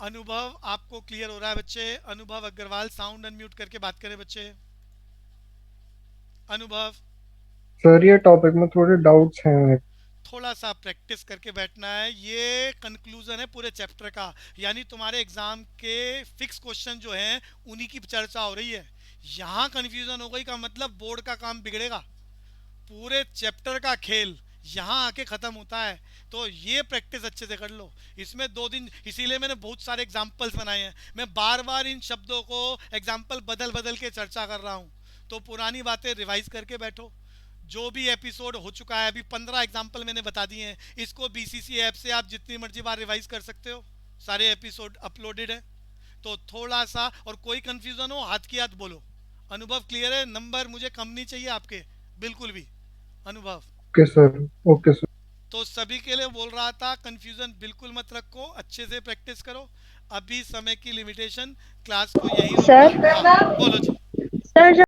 अनुभव आपको क्लियर हो रहा है बच्चे? अनुभव अग्रवाल साउंड अनम्यूट करके बात करें बच्चे। अनुभव सर ये टॉपिक में थोड़े डाउट्स हैं। थोड़ा सा प्रैक्टिस करके बैठना है। ये कंक्लूजन है पूरे चैप्टर का, यानी तुम्हारे एग्जाम के फिक्स क्वेश्चन जो हैं उन्हीं की चर्चा हो रही है। यहाँ कंफ्यूजन हो गई का मतलब बोर्ड का काम बिगड़ेगा। पूरे चैप्टर का खेल यहाँ आके ख़त्म होता है, तो ये प्रैक्टिस अच्छे से कर लो। इसमें 2 दिन, इसीलिए मैंने बहुत सारे एग्जाम्पल्स बनाए हैं। मैं बार बार इन शब्दों को एग्जाम्पल बदल बदल के चर्चा कर रहा हूँ, तो पुरानी बातें रिवाइज करके बैठो। जो भी एपिसोड हो चुका है, अभी 15 एग्जाम्पल मैंने बता दिए हैं, इसको BCC ऐप से आप जितनी मर्जी बार रिवाइज कर सकते हो, सारे एपिसोड अपलोडेड है। तो थोड़ा सा, और कोई कंफ्यूजन हो हाथ की हाथ बोलो। अनुभव क्लियर है? नंबर मुझे कम नहीं चाहिए आपके, बिल्कुल भी। अनुभव ओके सर, ओके सर। तो सभी के लिए बोल रहा था, कंफ्यूजन बिल्कुल मत रखो, अच्छे से प्रैक्टिस करो। अभी समय की लिमिटेशन, क्लास को यही सर हाँ, बोलो जी। सर